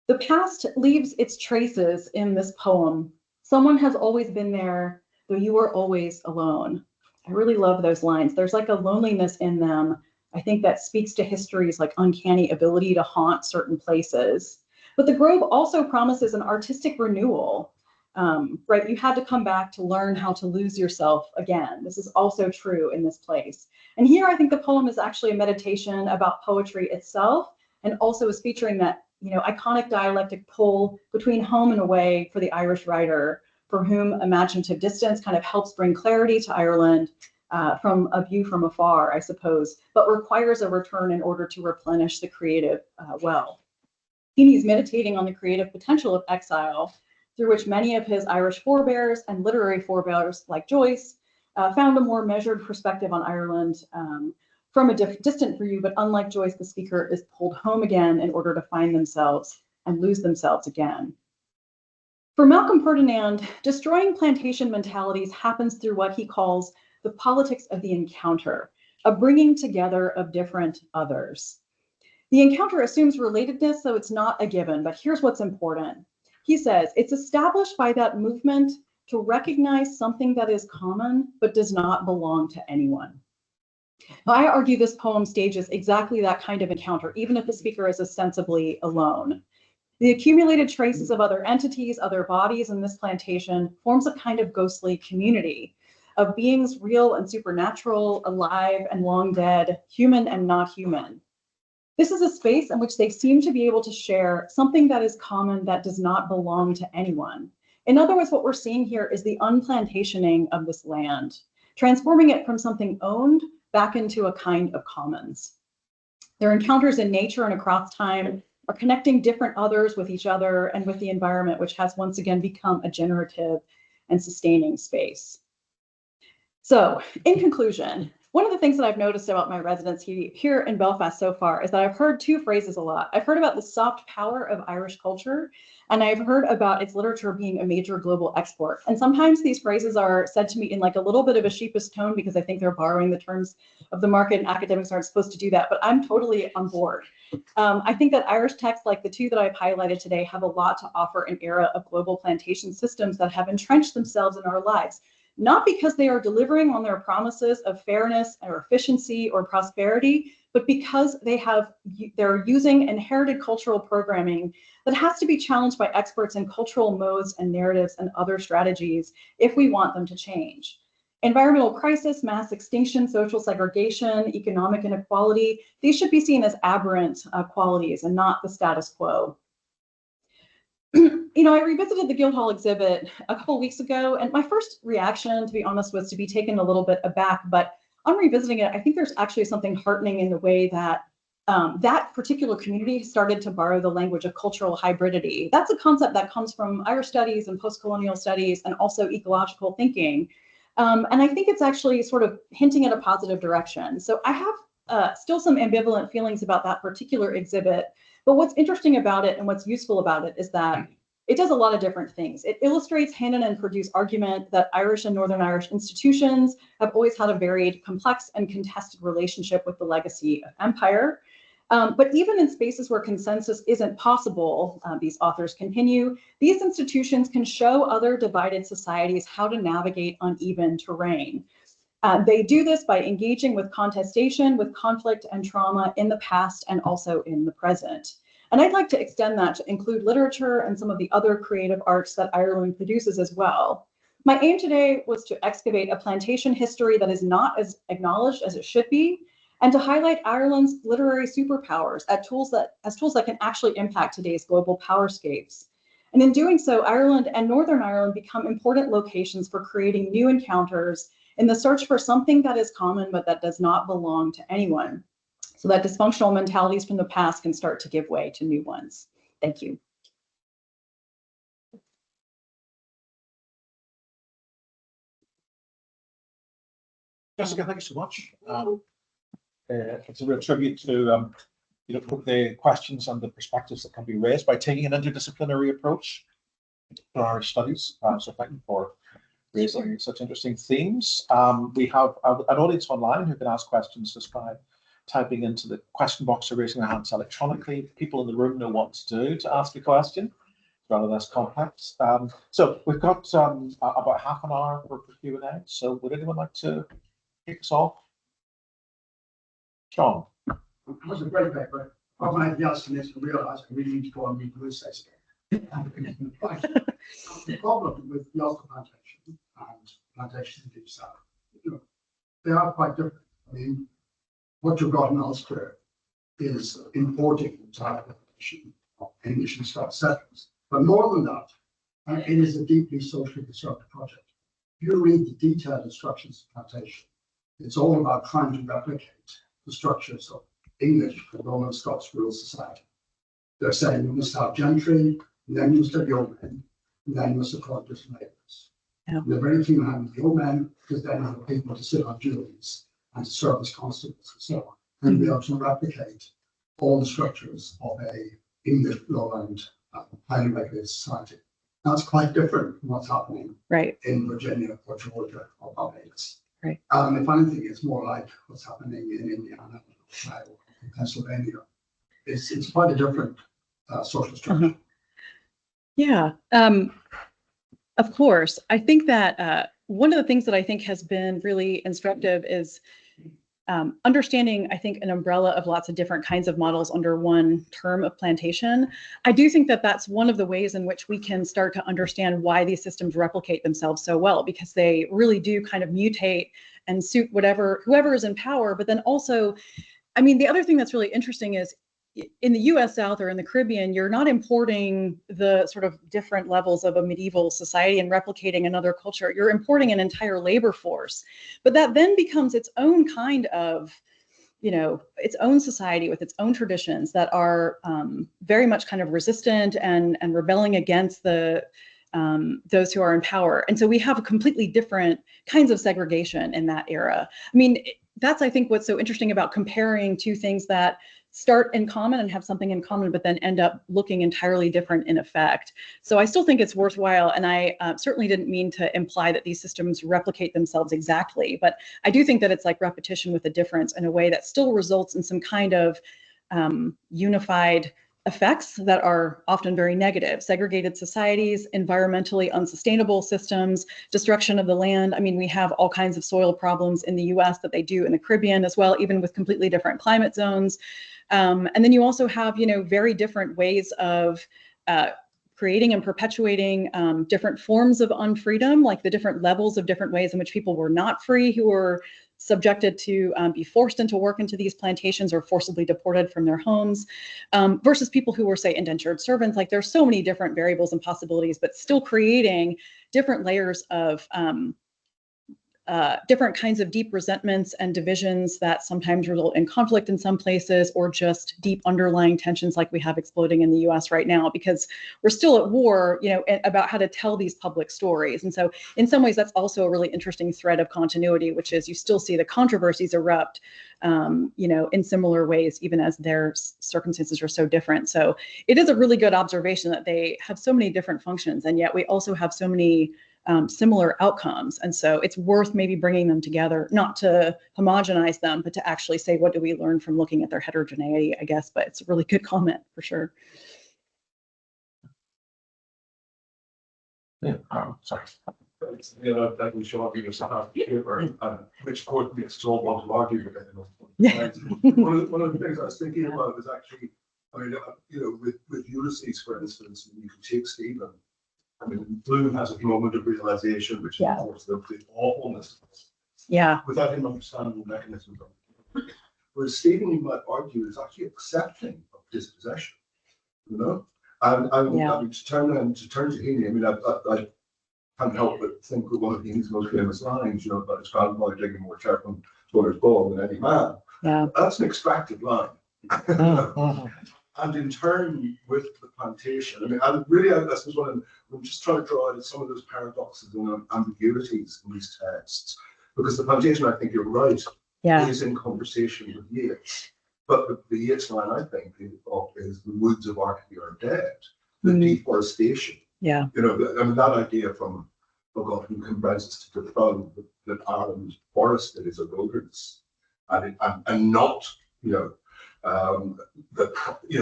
B: The past leaves its traces in this poem. Someone has always been there, though you were always alone. I really love those lines. There's like a loneliness in them. I think that speaks to history's like uncanny ability to haunt certain places. But the grove also promises an artistic renewal. right? You had to come back to learn how to lose yourself again. This is also true in this place. And here I think the poem is actually a meditation about poetry itself, and also is featuring that, you know, iconic dialectic pull between home and away for the Irish writer, for whom imaginative distance kind of helps bring clarity to Ireland from a view from afar, I suppose, but requires a return in order to replenish the creative well. Heaney's meditating on the creative potential of exile, through which many of his Irish forebears and literary forebears, like Joyce, found a more measured perspective on Ireland from a distant view, but unlike Joyce, the speaker is pulled home again in order to find themselves and lose themselves again. For Malcolm Ferdinand, destroying plantation mentalities happens through what he calls the politics of the encounter, a bringing together of different others. The encounter assumes relatedness, so it's not a given, but here's what's important. He says, it's established by that movement to recognize something that is common, but does not belong to anyone. Now, I argue this poem stages exactly that kind of encounter, even if the speaker is ostensibly alone. The accumulated traces of other entities, other bodies in this plantation forms a kind of ghostly community of beings real and supernatural, alive and long dead, human and not human. This is a space in which they seem to be able to share something that is common that does not belong to anyone. In other words, what we're seeing here is the unplantationing of this land, transforming it from something owned back into a kind of commons. Their encounters in nature and across time are connecting different others with each other and with the environment, which has once again become a generative and sustaining space. So, in conclusion, one of the things that I've noticed about my residency here in Belfast so far is that I've heard two phrases a lot. I've heard about the soft power of Irish culture, and I've heard about its literature being a major global export. And sometimes these phrases are said to me in like a little bit of a sheepish tone because I think they're borrowing the terms of the market, and academics aren't supposed to do that, but I'm totally on board. I think that Irish texts like the two that I've highlighted today have a lot to offer an era of global plantation systems that have entrenched themselves in our lives. Not because they are delivering on their promises of fairness or efficiency or prosperity, but because they're using inherited cultural programming that has to be challenged by experts in cultural modes and narratives and other strategies if we want them to change. Environmental crisis, mass extinction, social segregation, economic inequality, these should be seen as aberrant qualities and not the status quo. You know, I revisited the Guildhall exhibit a couple of weeks ago, and my first reaction, to be honest, was to be taken a little bit aback. But on revisiting it, I think there's actually something heartening in the way that that particular community started to borrow the language of cultural hybridity. That's a concept that comes from Irish studies and post-colonial studies and also ecological thinking. And I think it's actually sort of hinting at a positive direction. So I have still some ambivalent feelings about that particular exhibit. But what's interesting about it and what's useful about it is that it does a lot of different things. It illustrates Hannon and Perdue's argument that Irish and Northern Irish institutions have always had a varied, complex, and contested relationship with the legacy of empire. But even in spaces where consensus isn't possible, these authors continue, these institutions can show other divided societies how to navigate uneven terrain. They do this by engaging with contestation, with conflict and trauma in the past and also in the present. And I'd like to extend that to include literature and some of the other creative arts that Ireland produces as well. My aim today was to excavate a plantation history that is not as acknowledged as it should be, and to highlight Ireland's literary superpowers as tools that can actually impact today's global powerscapes. And in doing so, Ireland and Northern Ireland become important locations for creating new encounters in the search for something that is common but that does not belong to anyone, so that dysfunctional mentalities from the past can start to give way to new ones. Thank you.
A: Jessica, thank you so much. It's a real tribute to the questions and the perspectives that can be raised by taking an interdisciplinary approach to our studies. So thank you for raising such interesting themes. We have an audience online who can ask questions just by typing into the question box or raising their hands electronically. People in the room know what to do to ask a question. It's rather less complex. So we've got about half an hour for Q&A. So would anyone like to kick us off? Sean.
E: It was a great paper. I've made the estimate to realise I really need to go and read the research. The problem with the Ulster plantation and plantations in Deep South, they are quite different. I mean, what you've got in Ulster is importing the type of English and Scots settlers. But more than that, it is a deeply socially constructed project. If you read the detailed instructions of plantation, it's all about trying to replicate the structures of English and Roman Scots rural society. They're saying you must have gentry, and then you must have yeomen, and then you must appoint different labourers.
B: Yeah.
E: They're very keen on having yeomen because then you have people to sit on juries and to serve as constables and so on, and be able to replicate all the structures of a English lowland highly regulated society. That's quite different from what's happening in Virginia or Georgia or Barbados.
B: Right.
E: If anything, it's more like what's happening in Indiana or in Pennsylvania. It's quite a different social structure.
B: Yeah, of course. I think that one of the things that I think has been really instructive is understanding, I think, an umbrella of lots of different kinds of models under one term of plantation. I do think that that's one of the ways in which we can start to understand why these systems replicate themselves so well, because they really do kind of mutate and suit whoever is in power. But then also, I mean, the other thing that's really interesting is in the US South or in the Caribbean, you're not importing the sort of different levels of a medieval society and replicating another culture. You're importing an entire labor force. But that then becomes its own kind of, its own society with its own traditions that are very much kind of resistant and rebelling against those who are in power. And so we have completely different kinds of segregation in that era. I mean, that's, I think, what's so interesting about comparing two things that start in common and have something in common, but then end up looking entirely different in effect. So I still think it's worthwhile. And I certainly didn't mean to imply that these systems replicate themselves exactly, but I do think that it's like repetition with a difference in a way that still results in some kind of unified effects that are often very negative: segregated societies, environmentally unsustainable systems, destruction of the land. I mean, we have all kinds of soil problems in the US that they do in the Caribbean as well, even with completely different climate zones. And then you also have, very different ways of creating and perpetuating different forms of unfreedom, like the different levels of different ways in which people were not free, who were subjected to be forced into work into these plantations or forcibly deported from their homes, versus people who were, say, indentured servants. Like, there's so many different variables and possibilities, but still creating different layers of different kinds of deep resentments and divisions that sometimes result in conflict in some places, or just deep underlying tensions like we have exploding in the US right now, because we're still at war, about how to tell these public stories. And so in some ways, that's also a really interesting thread of continuity, which is you still see the controversies erupt, in similar ways, even as their circumstances are so different. So it is a really good observation that they have so many different functions, and yet we also have so many similar outcomes. And so it's worth maybe bringing them together, not to homogenize them, but to actually say, what do we learn from looking at their heterogeneity, I guess. But it's a really good comment for sure.
A: Yeah, sorry.
F: That we show up in your paper, which of course makes us all want to argue with it.
B: Yeah.
F: One of the things I was thinking about was actually, with Ulysses, for instance, you can take Stephen. Bloom has a moment of realization, which is, of course, the awfulness.
B: Yeah.
F: Without him understanding the mechanisms of it. Whereas Stephen, you might argue, is actually accepting of dispossession. And to turn to Heaney, I can't help but think of one of Heaney's most famous lines, about his grandmother digging more turf on Fuller's ball than any man.
B: Yeah.
F: That's an extracted line. And in turn with the plantation, I suppose I'm just trying to draw out some of those paradoxes and ambiguities in these texts, because the plantation, I think you're right, is in conversation with Yeats. But the Yeats line, I think, is the woods of Arcady are dead, the deforestation.
B: Yeah.
F: That idea from, oh God, who comprises to define that Ireland forested is a wilderness, and not,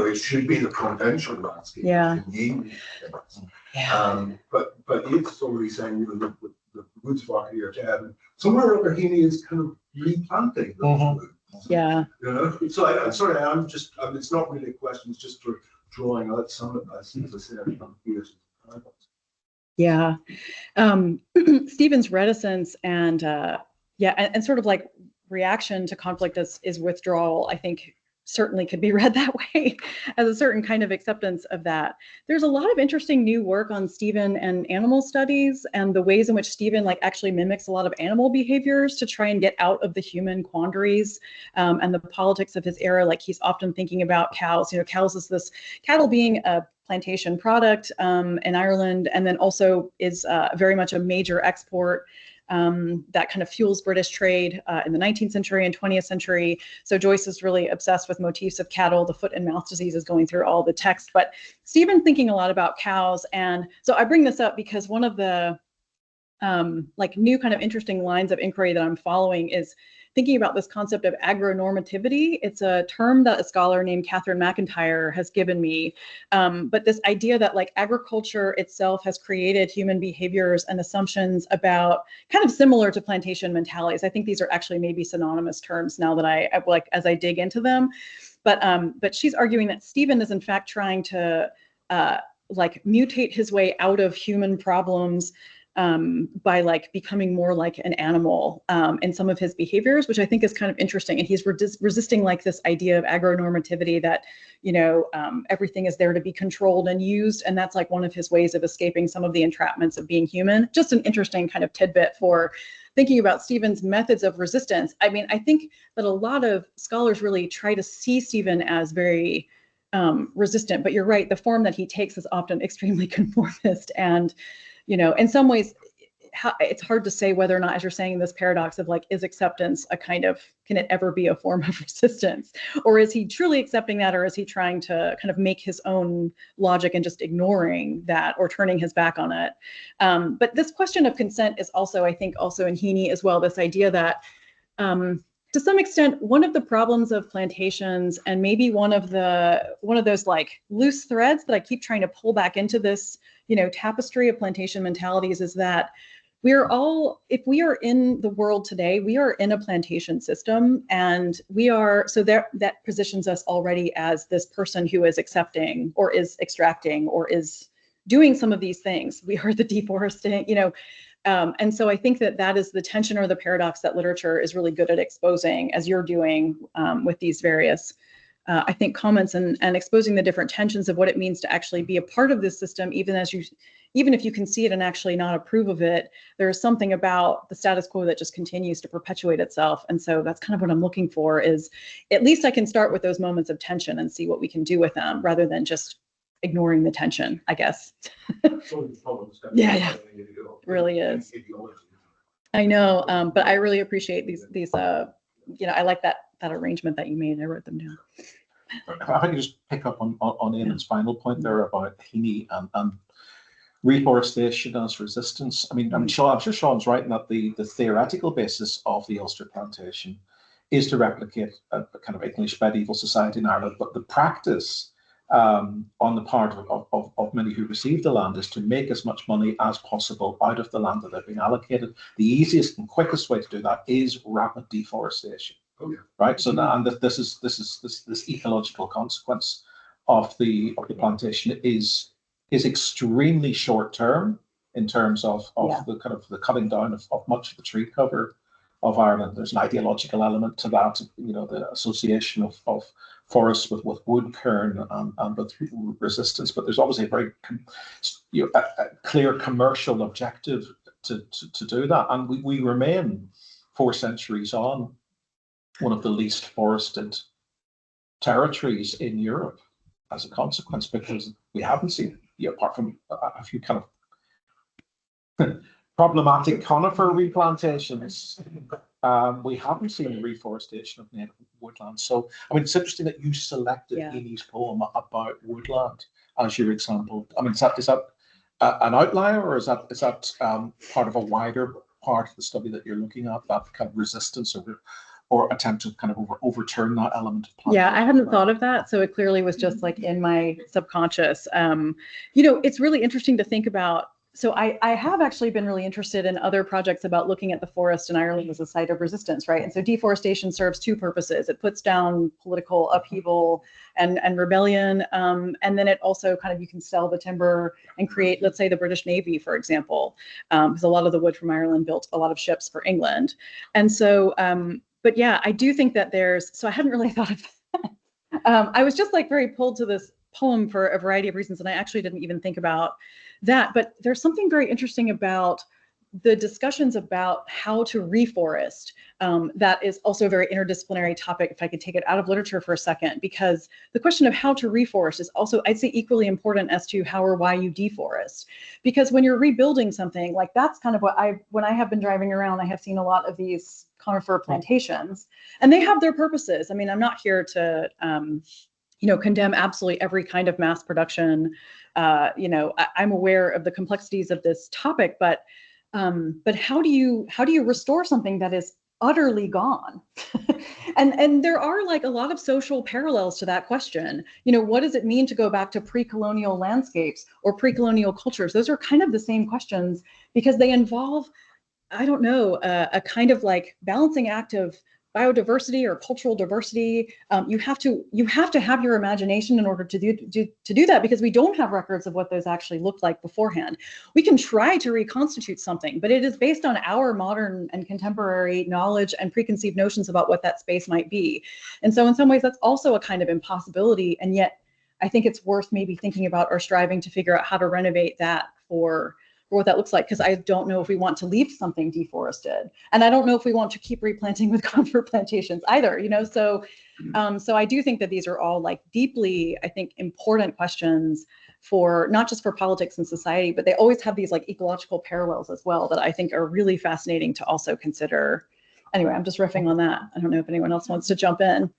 F: it should be the provincial landscape.
B: Yeah.
F: But Yeats is already saying, the woods of Arcady are dead. And somewhere or other, Heaney is kind of replanting those woods.
B: Yeah.
F: So I'm sorry, it's not really a question. It's just for drawing out some of that, as I said, from here.
B: Yeah. Stephen's reticence and and sort of like reaction to conflict is withdrawal, I think certainly could be read that way as a certain kind of acceptance of that. There's a lot of interesting new work on Stephen and animal studies and the ways in which Stephen like actually mimics a lot of animal behaviors to try and get out of the human quandaries and the politics of his era. Like he's often thinking about cows. You know, cows is this cattle being a plantation product in Ireland, and then also is very much a major export that kind of fuels British trade in the 19th century and 20th century. So Joyce is really obsessed with motifs of cattle. The foot and mouth disease is going through all the text, but Stephen thinking a lot about cows. And so I bring this up because one of the like new kind of interesting lines of inquiry that I'm following is thinking about this concept of agronormativity. It's a term that a scholar named Catherine McIntyre has given me. But this idea that like agriculture itself has created human behaviors and assumptions about kind of similar to plantation mentalities. I think these are actually maybe synonymous terms now that I like as I dig into them. But she's arguing that Stephen is in fact trying to like mutate his way out of human problems by like becoming more like an animal in some of his behaviors, which I think is kind of interesting. And he's resisting like this idea of agronormativity that, you know, everything is there to be controlled and used. And that's like one of his ways of escaping some of the entrapments of being human. Just an interesting kind of tidbit for thinking about Stephen's methods of resistance. I mean, I think that a lot of scholars really try to see Stephen as very resistant, but you're right, the form that he takes is often extremely conformist. And you know, in some ways, it's hard to say whether or not, as you're saying, this paradox of like, is acceptance a kind of, can it ever be a form of resistance? Or is he truly accepting that? Or is he trying to kind of make his own logic and just ignoring that or turning his back on it? But this question of consent is also, I think, also in Heaney as well, this idea that to some extent, one of the problems of plantations and maybe one of those like loose threads that I keep trying to pull back into this, you know, tapestry of plantation mentalities is that we're all, if we are in the world today, we are in a plantation system, and we are, so that positions us already as this person who is accepting or is extracting or is doing some of these things. We are the deforesting, you know, and so I think that is the tension or the paradox that literature is really good at exposing, as you're doing with these various I think comments and exposing the different tensions of what it means to actually be a part of this system, even if you can see it and actually not approve of it, there's something about the status quo that just continues to perpetuate itself. And so that's kind of what I'm looking for, is at least I can start with those moments of tension and see what we can do with them rather than just ignoring the tension, I guess. Yeah, really is. I know, but I really appreciate these you know, I like that arrangement that you made. I wrote them down.
A: If I can just pick up on Eamon's final point there about Heaney and reforestation as resistance. I mean, Sean, I'm sure Sean's right in that the theoretical basis of the Ulster Plantation is to replicate a kind of English medieval society in Ireland, but the practice on the part of many who receive the land is to make as much money as possible out of the land that they've been allocated. The easiest and quickest way to do that is rapid deforestation. Oh, yeah. Right. So and this ecological consequence of the plantation is extremely short term in terms of the kind of the cutting down of much of the tree cover of Ireland. There's an ideological element to that, you know, the association of forests with wood kern and with resistance. But there's obviously a very a clear commercial objective to do that, and we remain 4 centuries on one of the least forested territories in Europe as a consequence, because we haven't seen, apart from a few kind of problematic conifer replantations, we haven't seen reforestation of native woodland. So, I mean, it's interesting that you selected Heaney's poem about woodland as your example. I mean, is that an outlier, or is that part of a wider part of the study that you're looking at, that kind of resistance or attempt to kind of overturn that element of plantation?
B: Yeah, I hadn't thought of that. So it clearly was just like in my subconscious. You know, it's really interesting to think about So I have actually been really interested in other projects about looking at the forest in Ireland as a site of resistance, right? And so deforestation serves two purposes. It puts down political upheaval and rebellion, and then it also kind of, you can sell the timber and create, let's say, the British Navy, for example, because a lot of the wood from Ireland built a lot of ships for England. And so, but yeah, I do think that so I hadn't really thought of that. I was just like very pulled to this poem for a variety of reasons, and I actually didn't even think about that. But there's something very interesting about the discussions about how to reforest. That is also a very interdisciplinary topic, if I could take it out of literature for a second, because the question of how to reforest is also, I'd say, equally important as to how or why you deforest. Because when you're rebuilding something, like that's kind of what when I have been driving around, I have seen a lot of these conifer plantations, and they have their purposes. I mean, I'm not here to condemn absolutely every kind of mass production. I'm aware of the complexities of this topic, but how do you restore something that is utterly gone? and there are like a lot of social parallels to that question. What does it mean to go back to pre-colonial landscapes or pre-colonial cultures? Those are kind of the same questions, because they involve, I don't know, a kind of like balancing act of biodiversity or cultural diversity. You have to have your imagination in order to do that, because we don't have records of what those actually looked like beforehand. We can try to reconstitute something, but it is based on our modern and contemporary knowledge and preconceived notions about what that space might be. And so in some ways, that's also a kind of impossibility. And yet I think it's worth maybe thinking about or striving to figure out how to renovate that for what that looks like, because I don't know if we want to leave something deforested, and I don't know if we want to keep replanting with conifer plantations either. So I do think that these are all like deeply, I think, important questions for not just for politics and society, but they always have these like ecological parallels as well that I think are really fascinating to also consider. Anyway, I'm just riffing on that. I don't know if anyone else wants to jump in.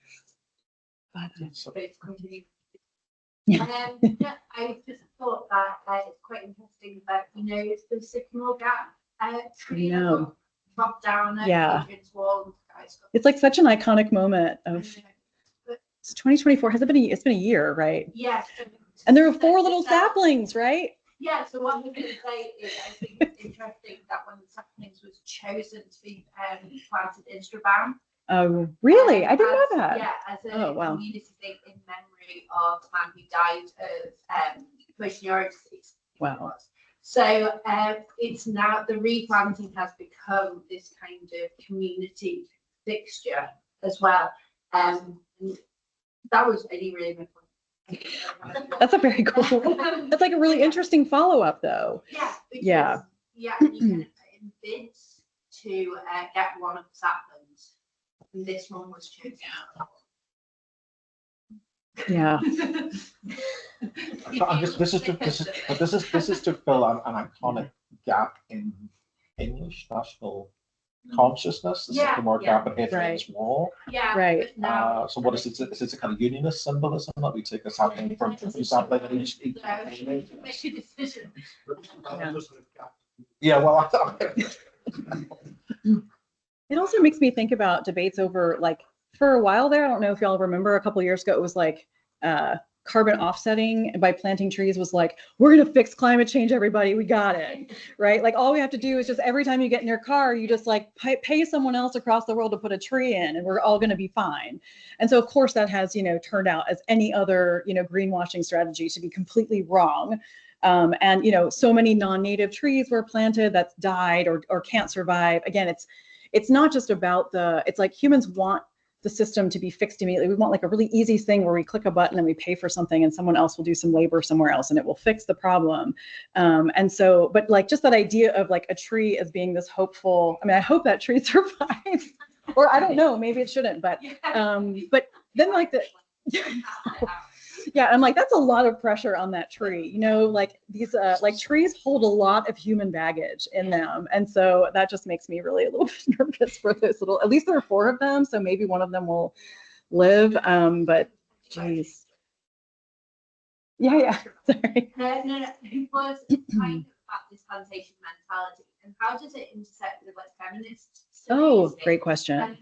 D: Yeah, I just thought that it's quite interesting that the sycamore gap tree dropped down at Adrian's wall.
B: It's like such an iconic moment of. It's 2024. Has it been? It's been a year, right?
D: Yes.
B: And there are 4 little saplings, right?
D: Yeah. So what I was going to say is, I think it's interesting that one of the saplings was chosen to be planted in Strabane.
B: Oh, really? I didn't know that.
D: Yeah, as a community thing in memory of the man who died of motion neurosis.
B: Wow.
D: So it's now, the replanting has become this kind of community fixture as well. And that was really my point.
B: That's a very cool. That's like a really interesting follow-up, though.
D: Yeah. Because,
B: yeah.
D: And you can bid to get one of the saplings. And this one was chosen.
B: Yeah.
A: This is to fill an iconic gap in English national consciousness. The sycamore gap at Hadrian's Wall.
D: Yeah.
B: Right.
A: So what is it? Is it a kind of unionist symbolism that we take a sapling from sapling and each?
D: Make a decision.
A: Yeah. Well,
B: It also makes me think about debates over, like, for a while there, I don't know if y'all remember, a couple of years ago, it was like carbon offsetting by planting trees was like, we're going to fix climate change, everybody. We got it. Right. Like, all we have to do is just every time you get in your car, you just like pay someone else across the world to put a tree in, and we're all going to be fine. And so, of course, that has, turned out, as any other, greenwashing strategy, to be completely wrong. And, so many non-native trees were planted that's died or can't survive. Again, it's not just about it's like humans want the system to be fixed immediately. We want like a really easy thing where we click a button and we pay for something and someone else will do some labor somewhere else and it will fix the problem. And so, but like just that idea of like a tree as being this hopeful, I mean, I hope that tree survives, or I don't know, maybe it shouldn't, but then like yeah, I'm like, that's a lot of pressure on that tree, like these like trees hold a lot of human baggage in them, and so that just makes me really a little bit nervous for those little, at least there are 4 of them, so maybe one of them will live, but geez. Yeah, sorry.
D: No, it was kind of about this plantation mentality, and how does it intersect with like feminist studies?
B: Oh, great question.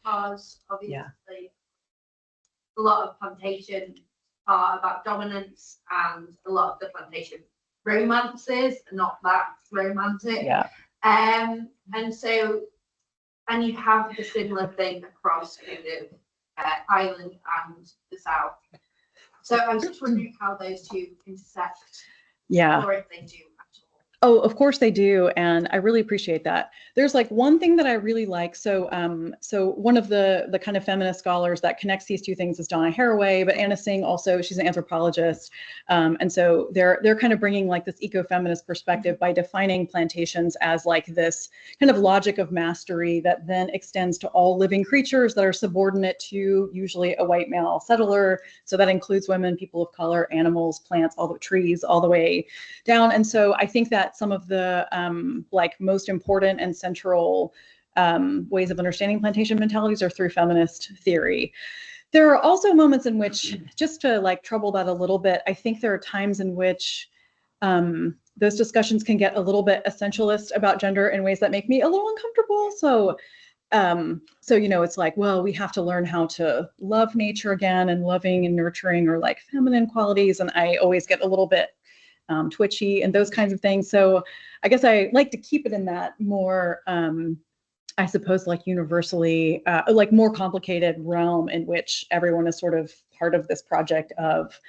D: Because obviously a lot of plantation are about dominance, and a lot of the plantation romances, not that romantic.
B: Yeah.
D: And so, and you have the similar thing across kind of Ireland and the South. So I was just wondering how those two intersect,
B: Yeah.
D: or if they do at all.
B: Oh, of course they do, and I really appreciate that. There's like one thing that I really like. So, so one of the kind of feminist scholars that connects these two things is Donna Haraway, but Anna Singh also, she's an anthropologist, and so they're kind of bringing like this ecofeminist perspective by defining plantations as like this kind of logic of mastery that then extends to all living creatures that are subordinate to usually a white male settler. So that includes women, people of color, animals, plants, all the trees, all the way down. And so I think that some of the like most important and central ways of understanding plantation mentalities are through feminist theory. There are also moments in which, just to like trouble that a little bit, I think there are times in which those discussions can get a little bit essentialist about gender in ways that make me a little uncomfortable. So you know, it's like, well, we have to learn how to love nature again, and loving and nurturing are like feminine qualities, and I always get a little bit twitchy and those kinds of things. So I guess I like to keep it in that more, I suppose, like universally, like more complicated realm in which everyone is sort of part of this project of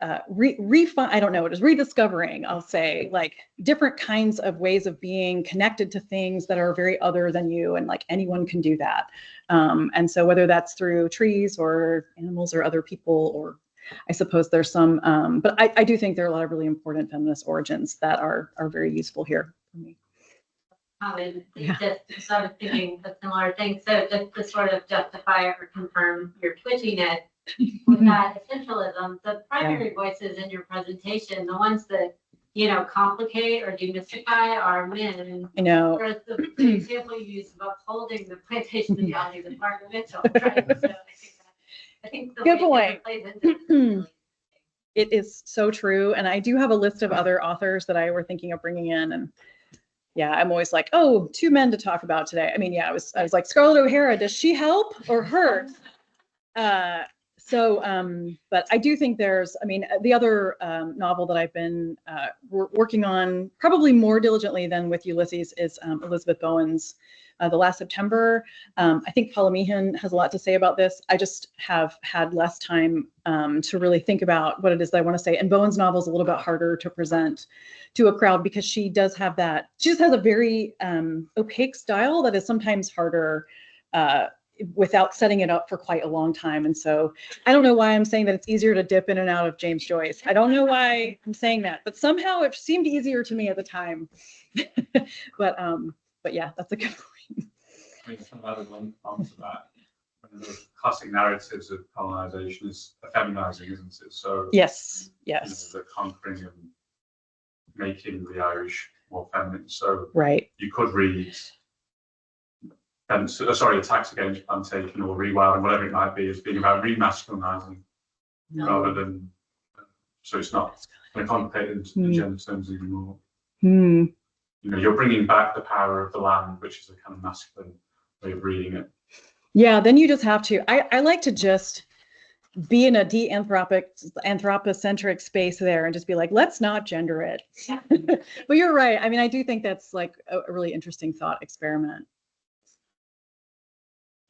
B: I don't know, it is rediscovering, I'll say, like different kinds of ways of being connected to things that are very other than you, and like anyone can do that. And so whether that's through trees or animals or other people, or I suppose there's some, but I do think there are a lot of really important feminist origins that are very useful here for me.
G: Just sort of thinking a similar thing. So just to sort of justify or confirm your twitchiness with that essentialism, the primary voices in your presentation, the ones that, you know, complicate or demystify are men.
B: I know.
G: Whereas the example you use of upholding the plantation mentality is Margaret Mitchell, right? So I think the
B: Good
G: way
B: point.
G: that plays into it is really
B: It is so true. And I do have a list of other authors that I were thinking of bringing in. And yeah, I'm always like, oh, 2 men to talk about today. I mean, yeah, I was like, Scarlett O'Hara, does she help or hurt? But I do think there's, I mean, the other novel that I've been working on probably more diligently than with Ulysses is Elizabeth Bowen's The Last September. I think Paula Meehan has a lot to say about this. I just have had less time to really think about what it is that I want to say. And Bowen's novel is a little bit harder to present to a crowd because she does have that, she just has a very opaque style that is sometimes harder without setting it up for quite a long time. And so I don't know why I'm saying that it's easier to dip in and out of James Joyce. I don't know why I'm saying that, but somehow it seemed easier to me at the time. But yeah, that's a good point.
H: I mean, some other one answer that. The classic narratives of colonization is feminizing, isn't it? So
B: yes,
H: you know,
B: yes,
H: the conquering and making the Irish more feminine. So
B: right.
H: you could read Attacks Against Plantation or Rewilding, whatever it might be, as being about remasculinizing rather than, so it's not kind of complicated in gender terms anymore. You know, you're bringing back the power of the land, which is a kind of masculine way of reading it.
B: Yeah, then you just have to, I like to just be in a anthropocentric space there and just be like, let's not gender it. But you're right. I mean, I do think that's like a really interesting thought experiment.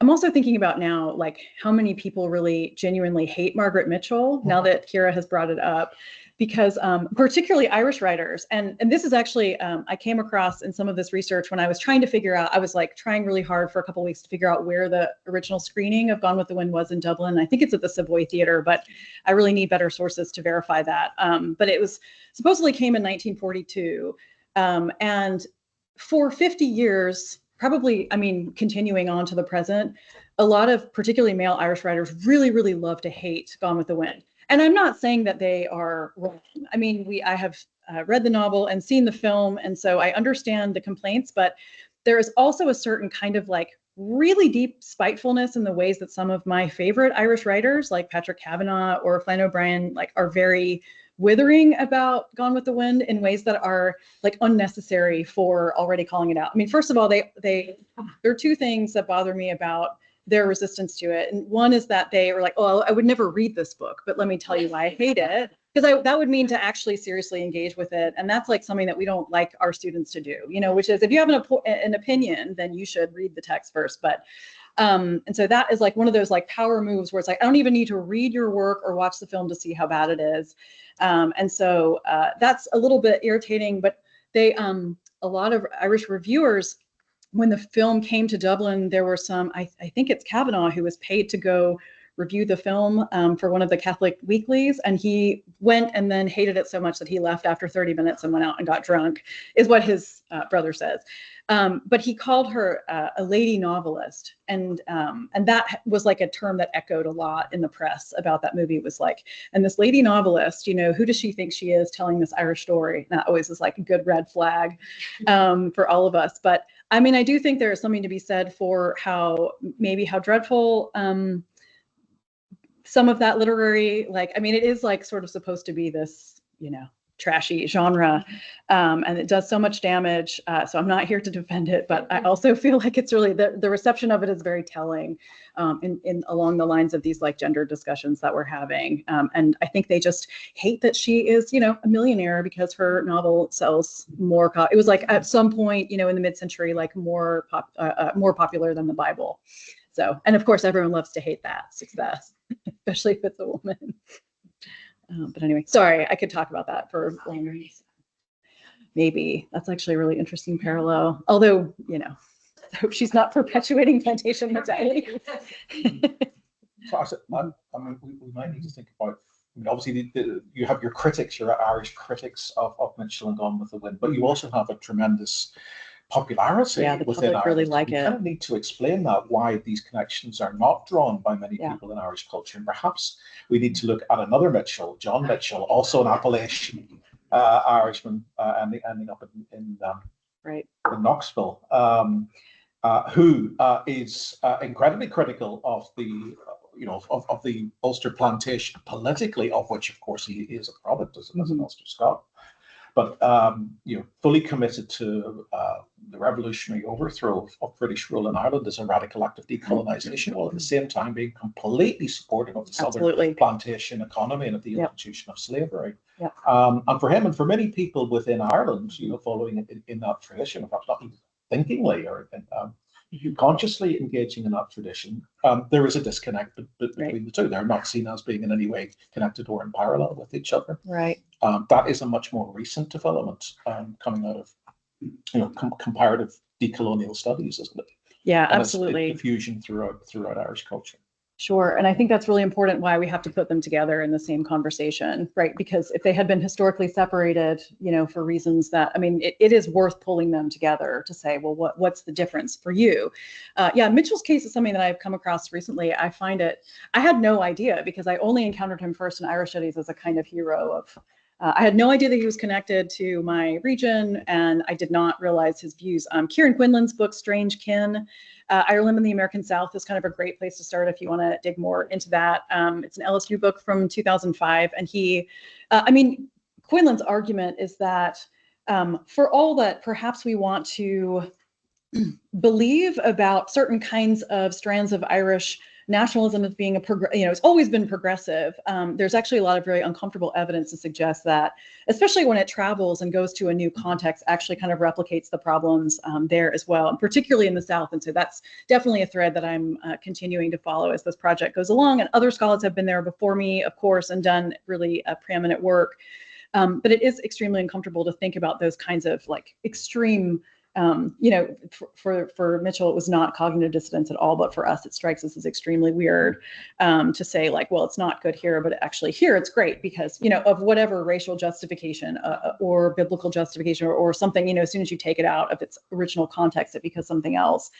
B: I'm also thinking about now, like how many people really genuinely hate Margaret Mitchell now that Kira has brought it up, because particularly Irish writers. And this is actually, I came across in some of this research when I was trying to figure out, I was like trying really hard for a couple of weeks to figure out where the original screening of Gone with the Wind was in Dublin. I think it's at the Savoy Theatre, but I really need better sources to verify that. But it was supposedly came in 1942. And for 50 years, probably, I mean, continuing on to the present, a lot of particularly male Irish writers really, really love to hate Gone with the Wind. And I'm not saying that they are wrong. I mean, I have read the novel and seen the film, and so I understand the complaints, but there is also a certain kind of like really deep spitefulness in the ways that some of my favorite Irish writers, like Patrick Kavanagh or Flann O'Brien, like are very withering about Gone with the Wind in ways that are like unnecessary for already calling it out. I mean, first of all, there are two things that bother me about their resistance to it. And one is that they were like, oh, I would never read this book, but let me tell you why I hate it. because that would mean to actually seriously engage with it. And that's like something that we don't like our students to do, you know, which is if you have an opinion, then you should read the text first. But and so that is like one of those like power moves where it's like, I don't even need to read your work or watch the film to see how bad it is. And so that's a little bit irritating, but they, a lot of Irish reviewers, when the film came to Dublin, there were some, I think it's Kavanaugh, who was paid to go review the film for one of the Catholic weeklies, and he went and then hated it so much that he left after 30 minutes and went out and got drunk, is what his brother says. But he called her a lady novelist, and that was like a term that echoed a lot in the press about that movie. It was like, and this lady novelist, you know, who does she think she is telling this Irish story? And that always is like a good red flag for all of us. But I mean, I do think there is something to be said for how dreadful some of that literary, like, I mean, it is like sort of supposed to be this, you know, trashy genre, and it does so much damage. So I'm not here to defend it, but I also feel like it's really, the reception of it is very telling in along the lines of these like gender discussions that we're having. And I think they just hate that she is, you know, a millionaire because her novel sells more. It was like at some point, you know, in the mid-century, like more popular than the Bible. So, and of course, everyone loves to hate that success, especially if it's a woman. But anyway, sorry, I could talk about that for longer. Maybe that's actually a really interesting parallel. Although, you know, I hope she's not perpetuating plantation mentalities.
A: So I mean, we might need to think about. I mean, obviously, you have your critics, your Irish critics of Mitchell and Gone with the Wind, but you also have a tremendous popularity
B: the
A: within
B: public
A: Ireland.
B: really like
A: we
B: it.
A: kind of need to explain that, why these connections are not drawn by many people in Irish culture. And perhaps we need to look at another Mitchell, John Mitchell, also an Appalachian Irishman, ending up in Knoxville, who is incredibly critical of the of the Ulster plantation politically, of which of course he is a product as an Ulster Scot. But fully committed to the revolutionary overthrow of British rule in Ireland as a radical act of decolonisation, while at the same time being completely supportive of the southern plantation economy and of the institution of slavery. And for him and for many people within Ireland, following in that tradition, perhaps not even thinkingly or consciously engaging in that tradition, there is a disconnect between the two. They're not seen as being in any way connected or in parallel with each other.
B: Right.
A: That is a much more recent development coming out of comparative decolonial studies, isn't it?
B: Yeah,
A: and
B: absolutely.
A: It's diffusion throughout Irish culture.
B: Sure. And I think that's really important, why we have to put them together in the same conversation, right? Because if they had been historically separated, for reasons that, I mean, it is worth pulling them together to say, well, what's the difference for you? Mitchell's case is something that I've come across recently. I had no idea, because I only encountered him first in Irish studies as a kind of hero of, I had no idea that he was connected to my region, and I did not realize his views. Kieran Quinlan's book, Strange Kin, Ireland and the American South, is kind of a great place to start if you want to dig more into that. It's an LSU book from 2005. And Quinlan's argument is that for all that perhaps we want to believe about certain kinds of strands of Irish nationalism as being it's always been progressive. There's actually a lot of very uncomfortable evidence to suggest that, especially when it travels and goes to a new context, actually kind of replicates the problems there as well, and particularly in the South. And so that's definitely a thread that I'm continuing to follow as this project goes along. And other scholars have been there before me, of course, and done really preeminent work. But it is extremely uncomfortable to think about those kinds of extreme. For Mitchell, it was not cognitive dissonance at all, but for us, it strikes us as extremely weird to say well, it's not good here, but actually here it's great because, of whatever racial justification or biblical justification or something, as soon as you take it out of its original context, it becomes something else.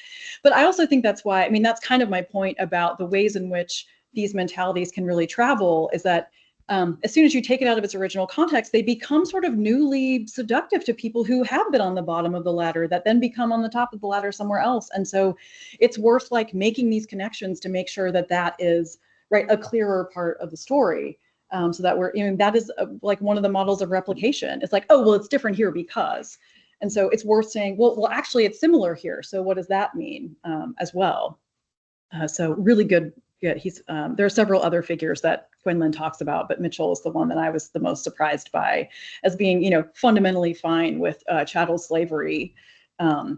B: But I also think that's why, that's kind of my point about the ways in which these mentalities can really travel, is that as soon as you take it out of its original context, they become sort of newly seductive to people who have been on the bottom of the ladder that then become on the top of the ladder somewhere else. And so it's worth making these connections to make sure that that is a clearer part of the story. So that that is one of the models of replication. It's it's different here because, and so it's worth saying, well, actually it's similar here. So what does that mean as well? So really good yeah, there are several other figures that Quinlan talks about, but Mitchell is the one that I was the most surprised by as being, fundamentally fine with chattel slavery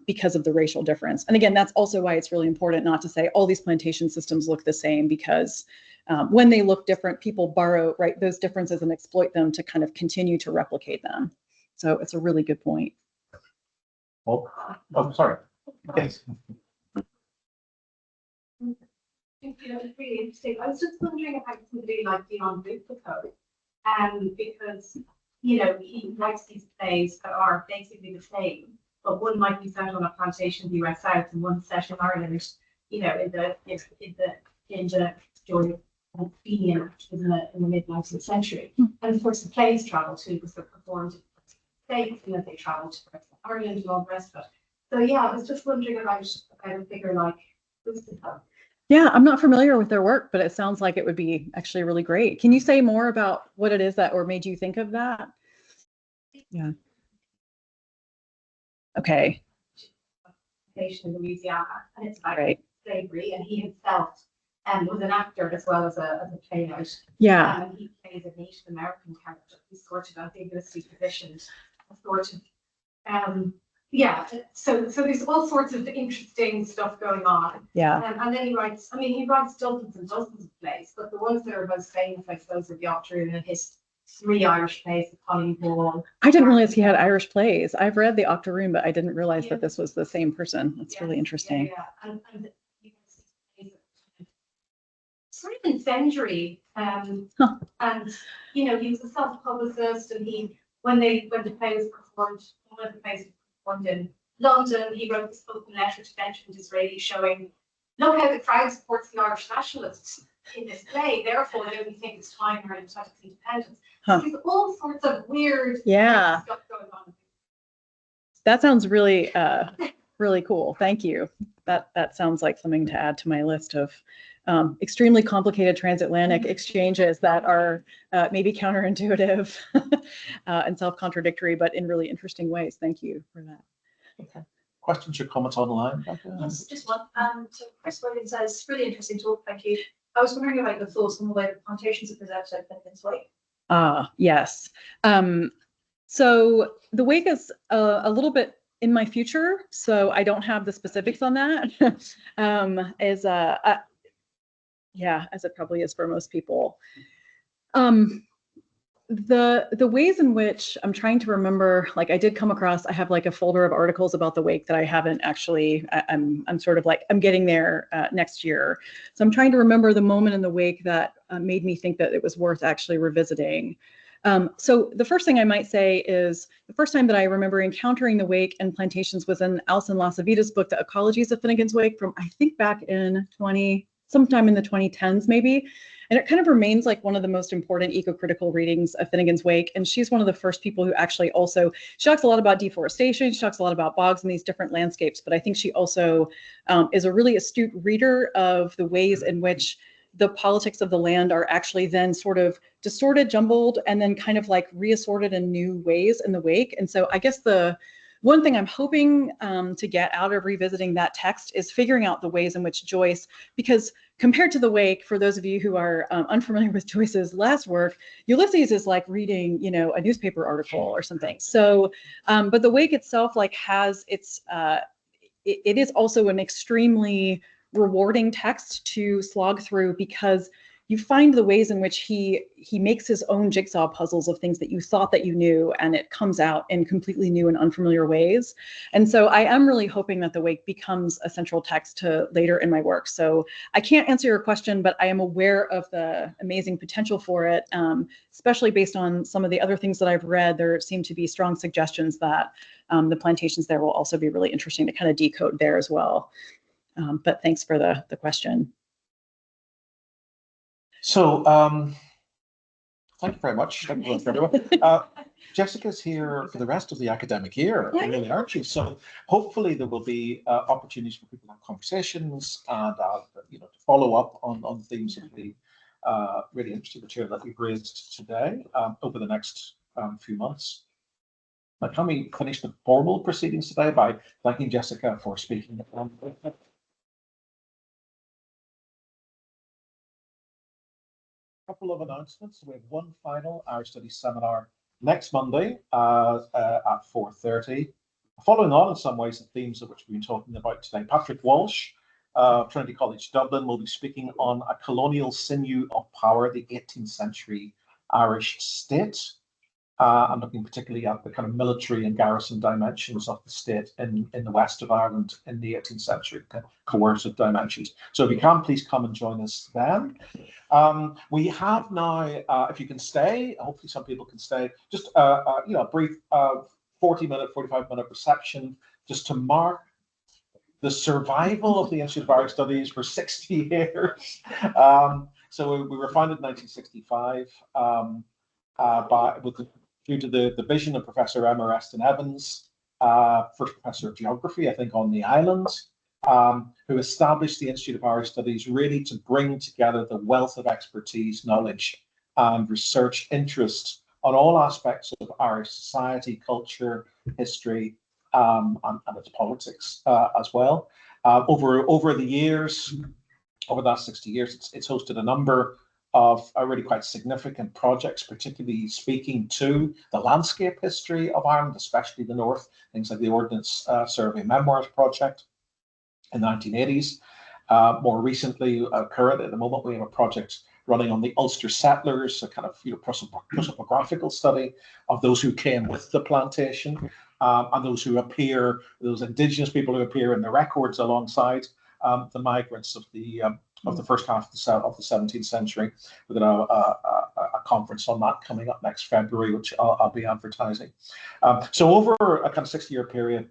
B: because of the racial difference. And again, that's also why it's really important not to say all these plantation systems look the same, because when they look different, people borrow, right, those differences and exploit them to kind of continue to replicate them. So it's a really good point.
A: Oh, sorry. Yes.
D: Thank you, that was really interesting. I was just wondering about somebody like Dion Boucicault, because he writes these plays that are basically the same, but one might be set on a plantation in the US South and one set in Ireland, in the Georgia Fenian in the mid 19th century. And of course, the plays travel too, because they're performed in the States, and then they travel to Ireland and all the rest of it. So yeah, I was just wondering about a figure like Boucicault.
B: Yeah, I'm not familiar with their work, but it sounds like it would be actually really great. Can you say more about what it is that or made you think of that? Yeah. Okay.
D: In Louisiana, and it's about
B: Right.
D: slavery, and he himself was an actor as well as a playwright.
B: Yeah.
D: And he plays a Native American character who's sort of ambiguously positioned, sort of so there's all sorts of interesting stuff going on.
B: Yeah.
D: And then he writes dozens and dozens of plays, but the ones that are most famous, I suppose, are the Octoroon and his 3 Irish plays, the Colleen Ball.
B: I didn't realize he had Irish plays. I've read the Octoroon, but I didn't realize that this was the same person. That's really interesting.
D: Yeah. And sort of incendiary. And he was a self-publicist, and when the play was performed, one of the plays was performed in London, he wrote this open letter to Benjamin Disraeli showing, look how the crowd supports the Irish nationalists in this play, therefore they only think it's time for entitled independence. So there's all sorts of weird stuff going on.
B: That sounds really really cool. Thank you. That sounds like something to add to my list of extremely complicated transatlantic exchanges that are maybe counterintuitive and self-contradictory, but in really interesting ways. Thank you for that.
A: Okay. Questions or comments online?
I: Yes, just one. So Chris Williams says, really interesting talk, thank you. I was wondering about your thoughts on the way the plantations are preserved in this way.
B: Yes. So the wake is a little bit in my future, so I don't have the specifics on that. As it probably is for most people. The ways in which I'm trying to remember, like I did come across, I have like a folder of articles about the wake that I haven't actually, I'm sort of like, I'm getting there next year. So I'm trying to remember the moment in the wake that made me think that it was worth actually revisiting. So the first thing I might say is the first time that I remember encountering the wake and plantations was in Alison Lasavita's book, The Ecologies of Finnegan's Wake, from I think back in sometime in the 2010s maybe. And it kind of remains like one of the most important eco-critical readings of Finnegan's Wake. And she's one of the first people who actually also, she talks a lot about deforestation, she talks a lot about bogs and these different landscapes, but I think she also is a really astute reader of the ways in which the politics of the land are actually then sort of distorted, jumbled, and then kind of like reassorted in new ways in the wake. And so I guess the one thing I'm hoping to get out of revisiting that text is figuring out the ways in which Joyce, because compared to the wake, for those of you who are unfamiliar with Joyce's last work, Ulysses is like reading, a newspaper article or something. So, but the wake itself like has its, it is also an extremely rewarding text to slog through, because you find the ways in which he makes his own jigsaw puzzles of things that you thought that you knew, and it comes out in completely new and unfamiliar ways. And so I am really hoping that the wake becomes a central text to later in my work. So I can't answer your question, but I am aware of the amazing potential for it, especially based on some of the other things that I've read. There seem to be strong suggestions that the plantations there will also be really interesting to kind of decode there as well. But thanks for the question.
A: So, thank you very much. Thank you for everyone. Jessica's here for the rest of the academic year, really, aren't you? So hopefully there will be opportunities for people to have conversations and to follow up on themes of the really interesting material that we've raised today over the next few months. Now, can we finish the formal proceedings today by thanking Jessica for speaking? couple of announcements. We have one final Irish Studies seminar next Monday at 4:30. Following on in some ways the themes of which we've been talking about today, Patrick Walsh, Trinity College Dublin, will be speaking on a colonial sinew of power, the 18th century Irish state. And looking particularly at the kind of military and garrison dimensions of the state in the west of Ireland in the 18th century, coercive dimensions. So if you can, please come and join us then. We have now, if you can stay, hopefully some people can stay, just a brief 40-minute, 45-minute reception just to mark the survival of the Institute of Irish Studies for 60 years. So we were founded in 1965 due to the vision of Professor Emma Reston Evans, first professor of geography, I think, on the island, who established the Institute of Irish Studies really to bring together the wealth of expertise, knowledge, and research interest on all aspects of Irish society, culture, history, and its politics as well. Over the years, over the last 60 years, it's hosted a number of really quite significant projects, particularly speaking to the landscape history of Ireland, especially the north, things like the Ordnance Survey Memoirs Project in the 1980s. More recently, current at the moment, we have a project running on the Ulster settlers, a kind of prosopographical study of those who came with the plantation and those who appear, those indigenous people who appear in the records alongside the migrants of the first half of the 17th century. We've got a conference on that coming up next February, which I'll be advertising. So over a kind of 60-year period,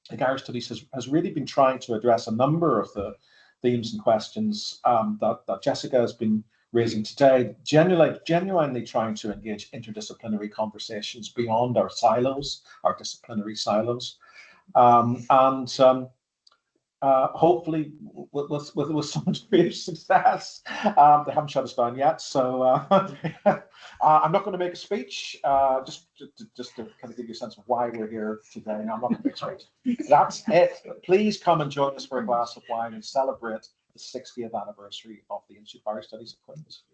A: the Irish Studies has really been trying to address a number of the themes and questions that Jessica has been raising today, genuinely trying to engage interdisciplinary conversations beyond our silos, our disciplinary silos. Hopefully with some degree of success. They haven't shut us down yet, so I'm not going to make a speech, just to kind of give you a sense of why we're here today. I'm not going to make a speech. That's it. Please come and join us for a glass of wine and celebrate the 60th anniversary of the Institute of Irish Studies at Queen's.